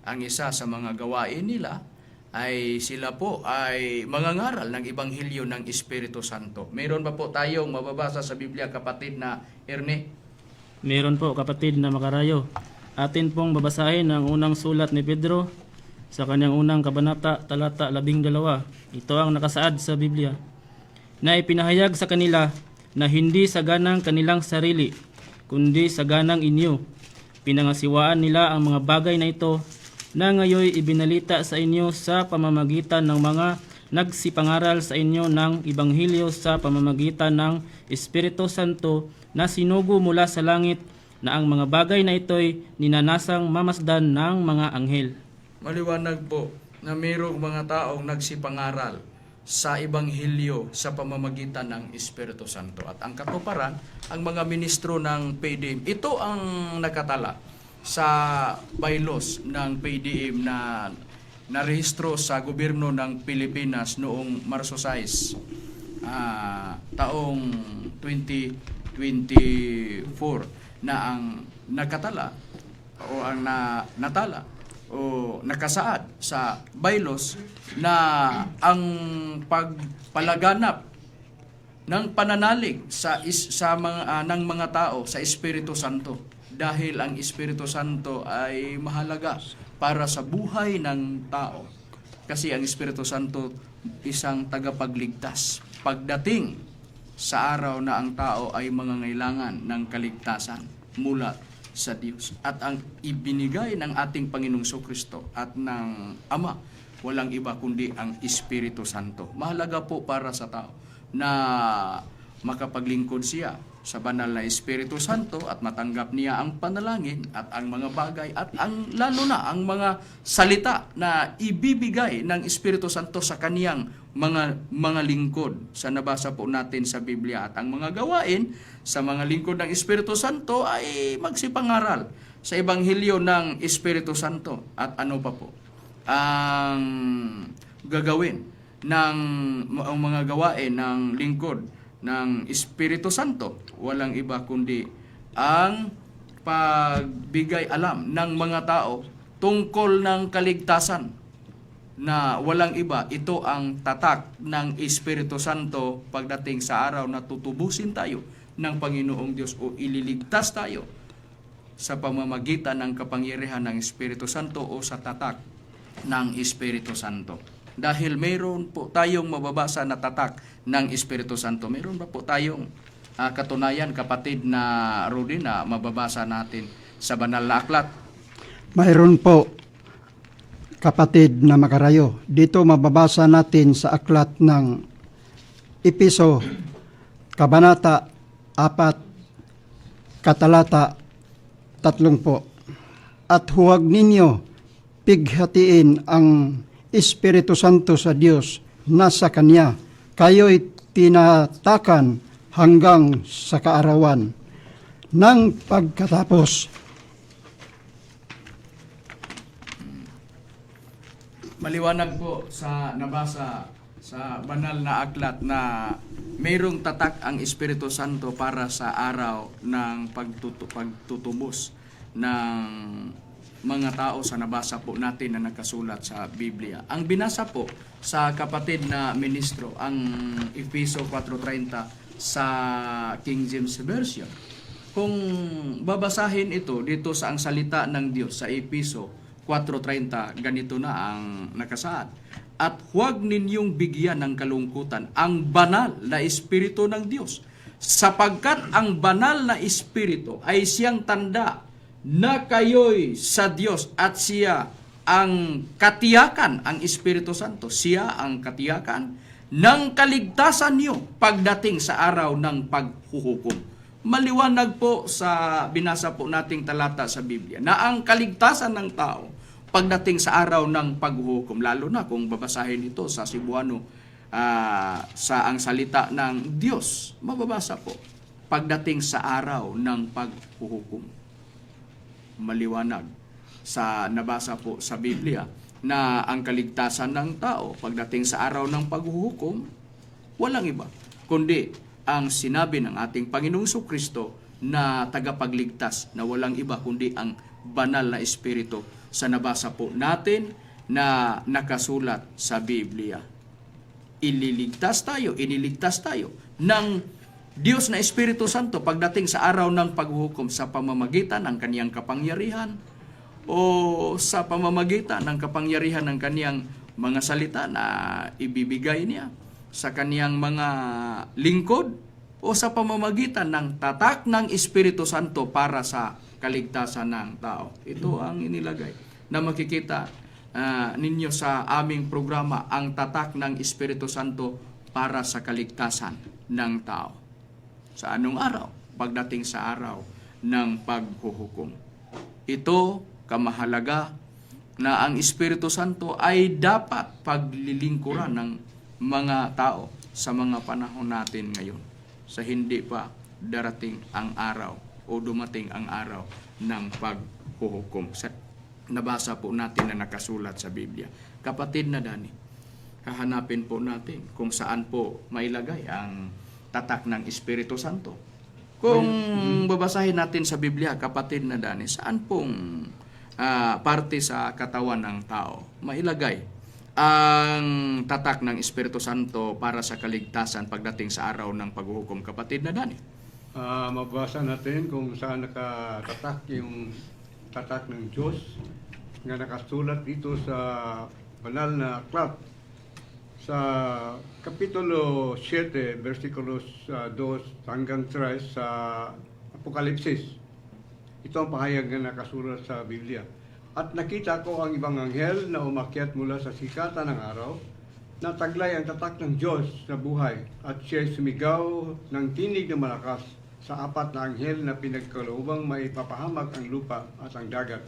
Ang isa sa mga gawain nila ay sila po ay mangangaral ng Ebanghelyo ng Espiritu Santo. Meron pa po tayong mababasa sa Biblia, kapatid na Erne? Meron po, kapatid na Makarayo. Atin pong babasahin ang unang sulat ni Pedro sa kanyang unang kabanata, talata 12. Ito ang nakasaad sa Biblia, na ipinahayag sa kanila na hindi sa ganang kanilang sarili, kundi sa ganang inyo. Pinangasiwaan nila ang mga bagay na ito, na ngayoy ibinalita sa inyo sa pamamagitan ng mga nagsipangaral sa inyo ng Ebanghelyo sa pamamagitan ng Espiritu Santo na sinugo mula sa langit, na ang mga bagay na ito'y ninanasang mamasdan ng mga anghel. Maliwanag po na mayroong mga taong nagsipangaral sa Ebanghelyo sa pamamagitan ng Espiritu Santo. At ang katuparan, ang mga ministro ng PDM, ito ang nakatala sa bylaws ng PDM na narehistro sa gobyerno ng Pilipinas noong Marso 6, taong 2024, na ang nakatala o ang natala o nakasaad sa bylaws na ang pagpalaganap ng pananalig ng mga tao sa Espiritu Santo, dahil ang Espiritu Santo ay mahalaga para sa buhay ng tao. Kasi ang Espiritu Santo isang tagapagligtas pagdating sa araw na ang tao ay mangangailangan ng kaligtasan mula sa Diyos. At ang ibinigay ng ating Panginoong Jesucristo at ng Ama, walang iba kundi ang Espiritu Santo. Mahalaga po para sa tao na makapaglingkod siya sa banal na Espiritu Santo at matanggap niya ang panalangin at ang mga bagay at ang lalo na ang mga salita na ibibigay ng Espiritu Santo sa kaniyang mga lingkod sa nabasa po natin sa Biblia. At ang mga gawain sa mga lingkod ng Espiritu Santo ay magsipangaral sa Ebanghelyo ng Espiritu Santo. At ano pa po ang gagawin ng ang mga gawain ng lingkod ng Espiritu Santo? Walang iba kundi ang pagbigay alam ng mga tao tungkol ng kaligtasan, na walang iba, ito ang tatak ng Espiritu Santo pagdating sa araw na tutubusin tayo ng Panginoong Diyos o ililigtas tayo sa pamamagitan ng kapangyarihan ng Espiritu Santo o sa tatak ng Espiritu Santo. Dahil mayroon po tayong mababasa na tatak ng Espiritu Santo. Mayroon ba po tayong katunayan, kapatid na Rudy, na mababasa natin sa banal na aklat? Mayroon po, kapatid na Makarayo. Dito mababasa natin sa aklat ng Episo, Kabanata 4, Katalata 30. At huwag ninyo pighatiin ang Espiritu Santo sa Diyos na sa Kanya. Kayo'y tinatakan hanggang sa kaarawan ng pagkatapos. Maliwanag po sa nabasa sa banal na aklat na mayroong tatak ang Espiritu Santo para sa araw ng pagtutubos ng mga tao sa nabasa po natin na nakasulat sa Biblia. Ang binasa po sa kapatid na ministro, ang Efeso 4:30 sa King James Version. Kung babasahin ito dito sa ang salita ng Diyos sa Efeso 4:30, ganito na ang nakasaad. At huwag ninyong bigyan ng kalungkutan ang banal na Espiritu ng Diyos, sapagkat ang banal na Espiritu ay siyang tanda na kayo'y sa Diyos at siya ang katiyakan, ang Espiritu Santo. Siya ang katiyakan ng kaligtasan niyo pagdating sa araw ng paghuhukom. Maliwanag po sa binasa po nating talata sa Biblia na ang kaligtasan ng tao pagdating sa araw ng paghuhukom, lalo na kung babasahin ito sa Cebuano, sa ang salita ng Diyos, mababasa po pagdating sa araw ng paghuhukom. Maliwanag sa nabasa po sa Biblia na ang kaligtasan ng tao pagdating sa araw ng paghuhukom, walang iba kundi ang sinabi ng ating Panginoong Jesucristo na tagapagligtas, na walang iba kundi ang banal na Espiritu sa nabasa po natin na nakasulat sa Biblia. Iniligtas tayo ng Diyos na Espiritu Santo pagdating sa araw ng paghuhukom sa pamamagitan ng kaniyang kapangyarihan o sa pamamagitan ng kapangyarihan ng kaniyang mga salita na ibibigay niya sa kaniyang mga lingkod o sa pamamagitan ng tatak ng Espiritu Santo para sa kaligtasan ng tao. Ito ang inilagay na makikita ninyo sa aming programa, ang tatak ng Espiritu Santo para sa kaligtasan ng tao. Sa anong araw? Pagdating sa araw ng paghuhukom. Ito kamahalaga na ang Espiritu Santo ay dapat paglilingkuran ng mga tao sa mga panahon natin ngayon, sa hindi pa darating ang araw o dumating ang araw ng paghuhukom. Nabasa po natin na nakasulat sa Biblia. Kapatid na Dani, hahanapin po natin kung saan po mailagay ang tatak ng Espiritu Santo. Kung babasahin natin sa Biblia, kapatid na Dani, saan pong parte sa katawan ng tao mailagay ang tatak ng Espiritu Santo para sa kaligtasan pagdating sa araw ng paghuhukom, kapatid na Dani? Mabasa natin kung saan nakatatak yung tatak ng Diyos nga nakasulat dito sa banal na aklat sa Kapitulo 7, versikulos 2 hanggang 3 sa Apokalipsis. Ito ang pahayag na nakasulat sa Biblia. At nakita ko ang ibang anghel na umakyat mula sa sikatan ng araw Nataglay ang tatak ng Diyos sa buhay at siya'y sumigaw ng tinig na malakas sa apat na anghel na pinagkaloobang maipapahamak ang lupa at ang dagat,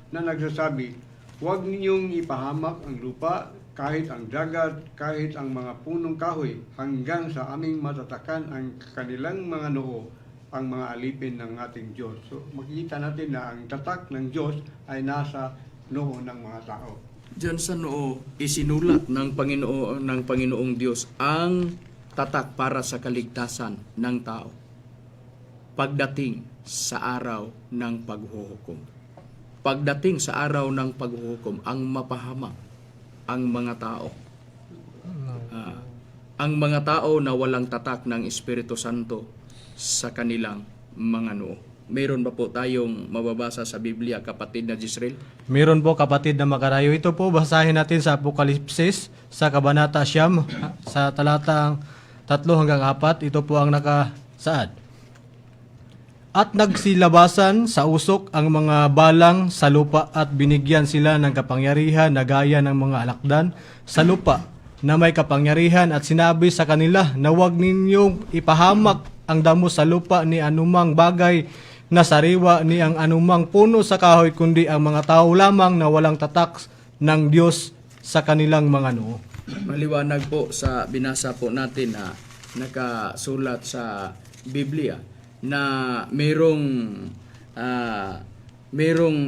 na nagsasabi, huwag ninyong ipahamak ang lupa, kahit ang dagat, kahit ang mga punong kahoy, hanggang sa aming matatakan ang kanilang mga noo, ang mga alipin ng ating Diyos. So makikita natin na ang tatak ng Diyos ay nasa noo ng mga tao. Diyan sa noo, isinulat ng Panginoong Diyos ang tatak para sa kaligtasan ng tao pagdating sa araw ng paghuhukom. Pagdating sa araw ng paghuhukom, ang mapahamak ang mga tao. Ang mga tao na walang tatak ng Espiritu Santo sa kanilang mga noo. Mayroon ba po tayong mababasa sa Biblia, kapatid na Jisrael? Meron po kapatid na makarayo. Ito po basahin natin sa Apokalipsis sa Kabanata 9 sa talatang 3 hanggang 4. Ito po ang nakasaad. At nagsilabasan sa usok ang mga balang sa lupa at binigyan sila ng kapangyarihan na gaya ng mga alakdan sa lupa na may kapangyarihan, at sinabi sa kanila na huwag ninyong ipahamak ang damo sa lupa ni anumang bagay na sariwa ni ang anumang puno sa kahoy, kundi ang mga tao lamang na walang tatak ng Diyos sa kanilang mga noo. Maliwanag po sa binasa po natin na nakasulat sa Biblia na merong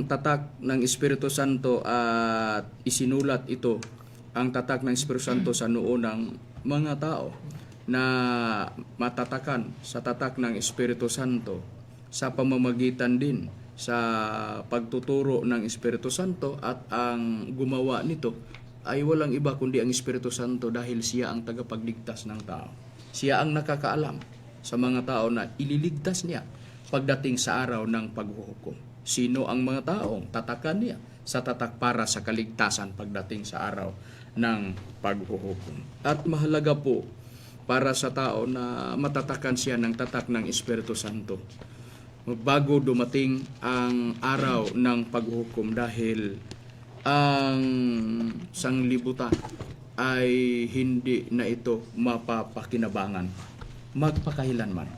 tatak ng Espiritu Santo at isinulat ito, ang tatak ng Espiritu Santo sa noo ng mga tao na matatakan sa tatak ng Espiritu Santo sa pamamagitan din sa pagtuturo ng Espiritu Santo, at ang gumawa nito ay walang iba kundi ang Espiritu Santo, dahil siya ang tagapagligtas ng tao. Siya ang nakakaalam sa mga tao na ililigtas niya pagdating sa araw ng paghuhukom. Sino ang mga taong tatakan niya sa tatak para sa kaligtasan pagdating sa araw ng paghuhukom. At mahalaga po para sa tao na matatakan siya ng tatak ng Espiritu Santo bago dumating ang araw ng paghuhukom, dahil ang sanglibutan ay hindi na ito mapapakinabangan magpakailanman.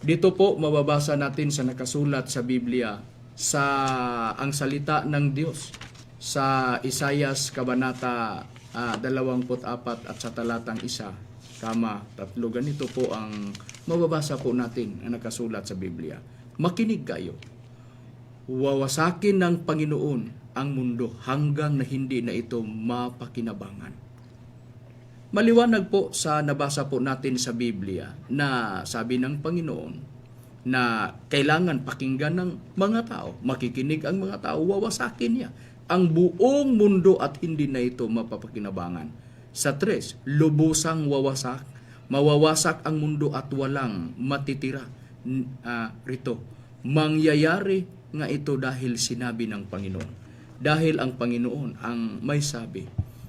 Dito po mababasa natin sa nakasulat sa Biblia sa ang salita ng Diyos sa Isaias Kabanata 24 at sa talatang 1, 3. Ganito po ang mababasa po natin ang nakasulat sa Biblia. Makinig kayo. Wawasakin ng Panginoon ang mundo hanggang na hindi na ito mapakinabangan. Maliwanag po sa nabasa po natin sa Biblia na sabi ng Panginoon na kailangan pakinggan ng mga tao. Makikinig ang mga tao, wawasakin niya ang buong mundo at hindi na ito mapapakinabangan. Sa 3, lubusang wawasak, mawawasak ang mundo at walang matitira rito. Mangyayari nga ito dahil sinabi ng Panginoon. Dahil ang Panginoon ang may sabi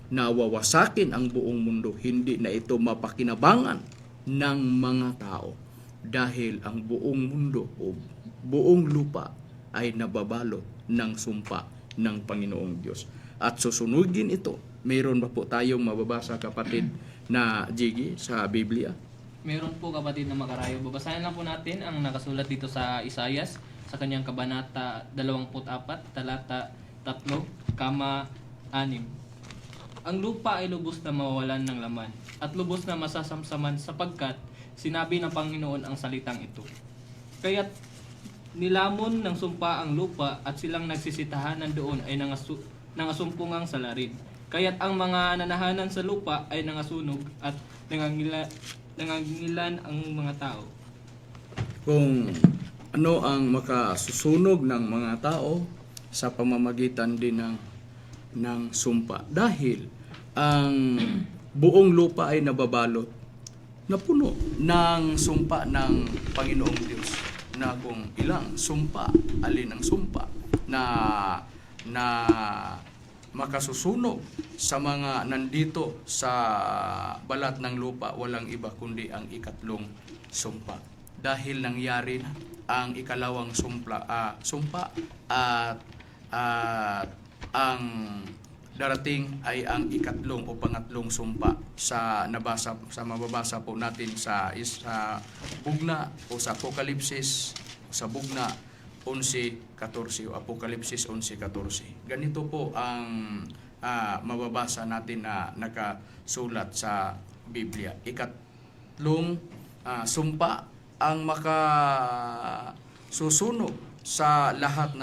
na wawasakin ang buong mundo, hindi na ito mapakinabangan ng mga tao. Dahil ang buong mundo o buong lupa ay nababalot ng sumpa ng Panginoong Diyos. At susunugin ito. Mayroon ba po tayong mababasa, kapatid na Jiggy, sa Biblia? Meron po kapatid na makarayo. Babasahin lang po natin ang nakasulat dito sa Isaias sa kanyang kabanata 24, talata 3, 6. Ang lupa ay lubos na mawawalan ng laman at lubos na masasamsaman, sapagkat sinabi ng Panginoon ang salitang ito. Kaya't nilamon ng sumpa ang lupa at silang nagsisitahanan doon ay nangasumpungang salarin. Kaya't ang mga nanahanan sa lupa ay nangasunog at nangangilan ang mga tao. Kung ano ang makasusunog ng mga tao sa pamamagitan din ng sumpa. Dahil ang buong lupa ay nababalot, napuno ng sumpa ng Panginoong Diyos, na kung ilang sumpa, alin ang sumpa na makasusunog sa mga nandito sa balat ng lupa, walang iba kundi ang ikatlong sumpa. Dahil nangyari na ang ikalawang sumpa at ang darating ay ang ikatlong o pangatlong sumpa sa mababasa po natin sa bugna o sa Apokalipsis, sa bugna 11:14 o Apokalipsis 11:14. Ganito po ang mababasa natin na nakasulat sa Biblia. Ikatlong sumpa ang makasusunog sa lahat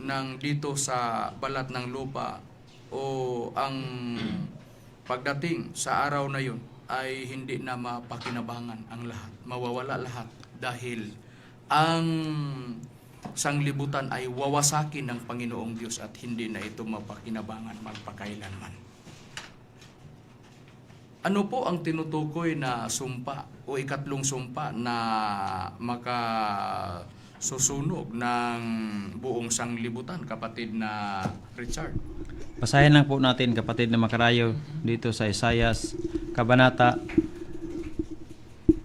ng dito sa balat ng lupa, o ang pagdating sa araw na yun ay hindi na mapakinabangan ang lahat. Mawawala lahat dahil ang sanglibutan ay wawasakin ng Panginoong Diyos at hindi na ito mapakinabangan magpakailanman. Ano po ang tinutukoy na sumpa o ikatlong sumpa na makasusunog ng buong sanglibutan, kapatid na Richard? Basahin lang po natin, kapatid na makarayo, dito sa Isaias Kabanata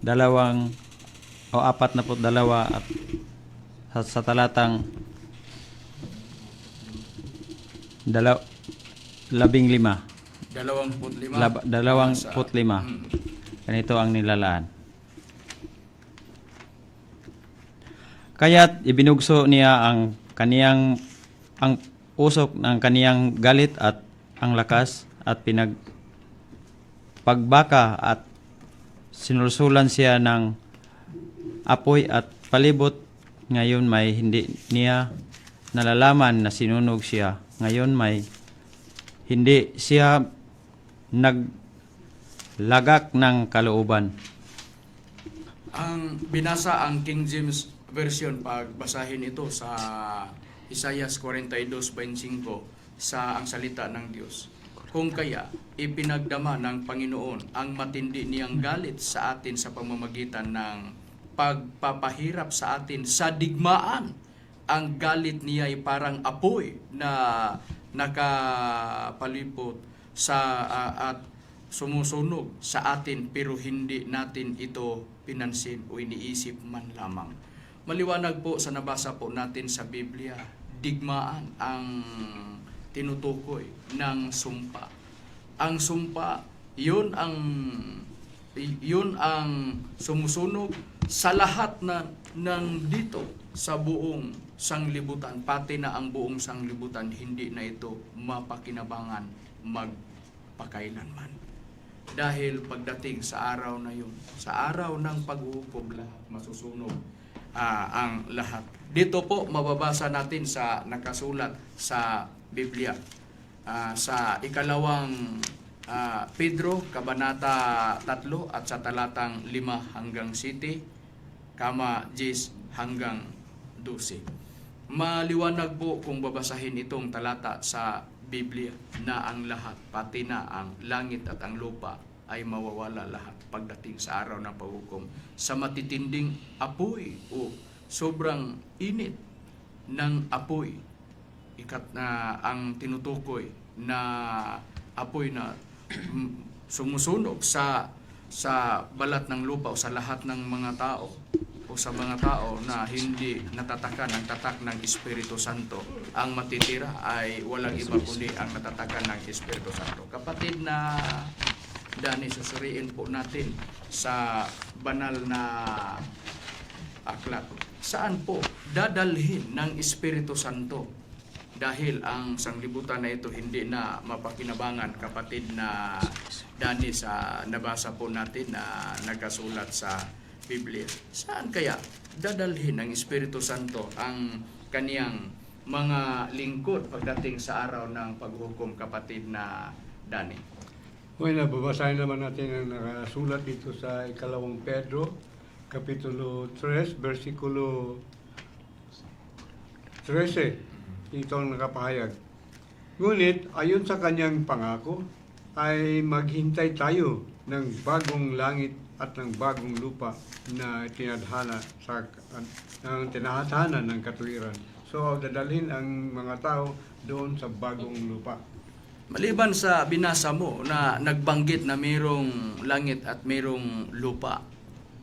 2 o 42 at sa talatang 15. 25. Ganito ang nilalaan. Kaya't ibinugso niya ang usok ng kaniyang galit at ang lakas at pagbaka at sinulsulan siya ng apoy at palibot. Ngayon may hindi niya nalalaman na sinunog siya. Ngayon may hindi siya naglagak ng kalooban. Ang binasa ang King James Version, pagbasahin ito sa Isaias 42:25 sa ang salita ng Diyos. Kung kaya ipinagdama ng Panginoon ang matindi niyang galit sa atin sa pamamagitan ng pagpapahirap sa atin sa digmaan. Ang galit niya ay parang apoy na nakapalipot at sumusunog sa atin, pero hindi natin ito pinansin o iniisip man lamang. Maliwanag po sa nabasa po natin sa Biblia, digmaan ang tinutukoy ng sumpa. Ang sumpa, yun ang sumusunog sa lahat ng dito sa buong sanglibutan, pati na ang buong sanglibutan, hindi na ito mapakinabangan magpakailanman. Dahil pagdating sa araw na yun, sa araw ng paghuhukom, lahat masusunog ang lahat. Dito po mababasa natin sa nakasulat sa Biblia, sa ikalawang Pedro, Kabanata 3 at sa talatang 5 hanggang 7, 10 hanggang 12. Maliwanag po kung babasahin itong talata sa Biblia na ang lahat, pati na ang langit at ang lupa, ay mawawala lahat pagdating sa araw ng paghukom. Sa matitinding apoy o sobrang init ng apoy, ang tinutukoy na apoy na sumusunog sa balat ng lupa o sa lahat ng mga tao, o sa mga tao na hindi natatakan ang tatak ng Espiritu Santo. Ang matitira ay walang iba kundi ang natatakan ng Espiritu Santo. Kapatid na Dani, susuriin po natin sa banal na aklat. Saan po dadalhin ng Espiritu Santo? Dahil ang sanglibutan na ito hindi na mapakinabangan, kapatid na Dani, sa nabasa po natin na nagkasulat sa Biblia. Saan kaya dadalhin ng Espiritu Santo ang kaniyang mga lingkod pagdating sa araw ng paghukom, kapatid na Dani? Well, babasahin naman natin ang nakasulat dito sa ikalawang Pedro, Kapitulo 3, versikulo 13. Ito ang nakapahayag. Ngunit, ayon sa kanyang pangako, ay maghintay tayo ng bagong langit at ng bagong lupa na tinadhana ng katuwiran. So, dadalhin ang mga tao doon sa bagong lupa. Maliban sa binasa mo na nagbanggit na mayroong langit at mayroong lupa,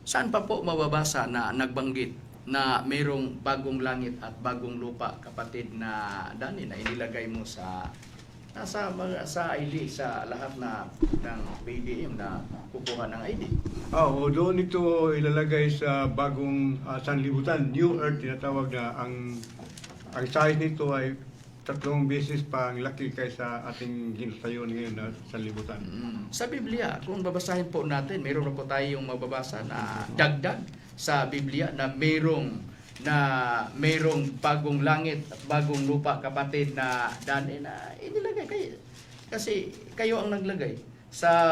saan pa po mababasa na nagbanggit na mayroong bagong langit at bagong lupa, kapatid na Dani, na inilagay mo sa nasa mga sa ID sa lahat na ng PDM na kukuha ng ID. Doon ito ilalagay sa bagong sanlibutan, New Earth tinatawag na ang size nito ay 3 beses pa ang laki kaysa ating ginusayon ngayon na sanlibutan. Sa Biblia, kung babasahin po natin, meron na po tayong mababasa na dagdag sa Biblia na merong bagong langit at bagong lupa, kapatid, na daan na inilagay kayo. Kasi kayo ang naglagay sa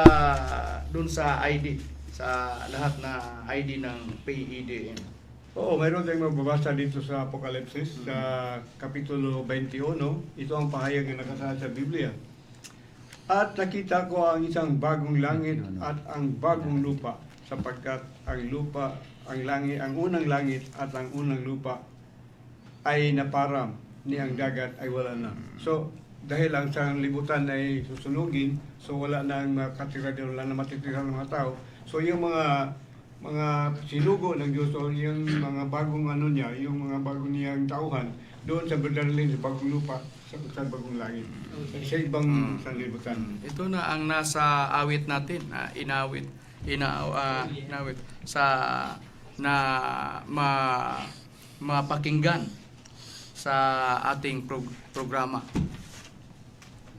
dun sa ID, sa lahat na ID ng PEDM. Oo, mayroon tayong mababasa dito sa Apokalipsis sa Kapitulo 21. Ito ang pahayag na nakasaad sa Biblia. At nakita ko ang isang bagong langit at ang bagong lupa, sapagkat ang unang langit at ang unang lupa ay naparam, ni ang dagat ay wala na. So, dahil ang sanlibutan ay susunugin, so wala na ang makatira doon, wala na matitira ng mga tao. So, yung mga sinugo ng Diyos o yung mga bagong yung mga bagong niyang tauhan, doon sa Berdalin, sa bagong lupa, sa bagong langit. Sa ibang sanlibutan. Ito na ang nasa awit natin, inawit sa mapakinggan sa ating programa.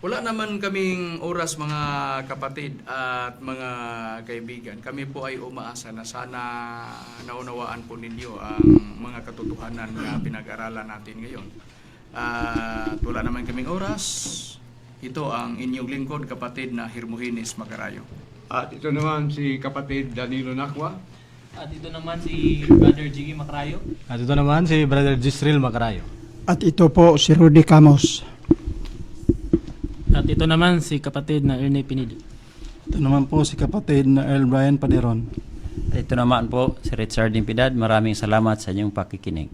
Wala naman kaming oras, mga kapatid at mga kaibigan. Kami po ay umaasa na sana naunawaan po ninyo ang mga katotohanan na pinag-aralan natin ngayon. At wala naman kaming oras. Ito ang inyong lingkod, kapatid na Hermogenes Macarayo. At ito naman si kapatid Danilo Nakwa. At ito naman si Brother Jiggy Macarayo. At ito naman si Brother Gisril Macarayo. At ito po si Rudy Camos. At ito naman si kapatid na Ernie Pinido. Ito naman po si kapatid na Earl Brian Paderon. Ito naman po si Richard Impidad. Maraming salamat sa inyong pakikinig.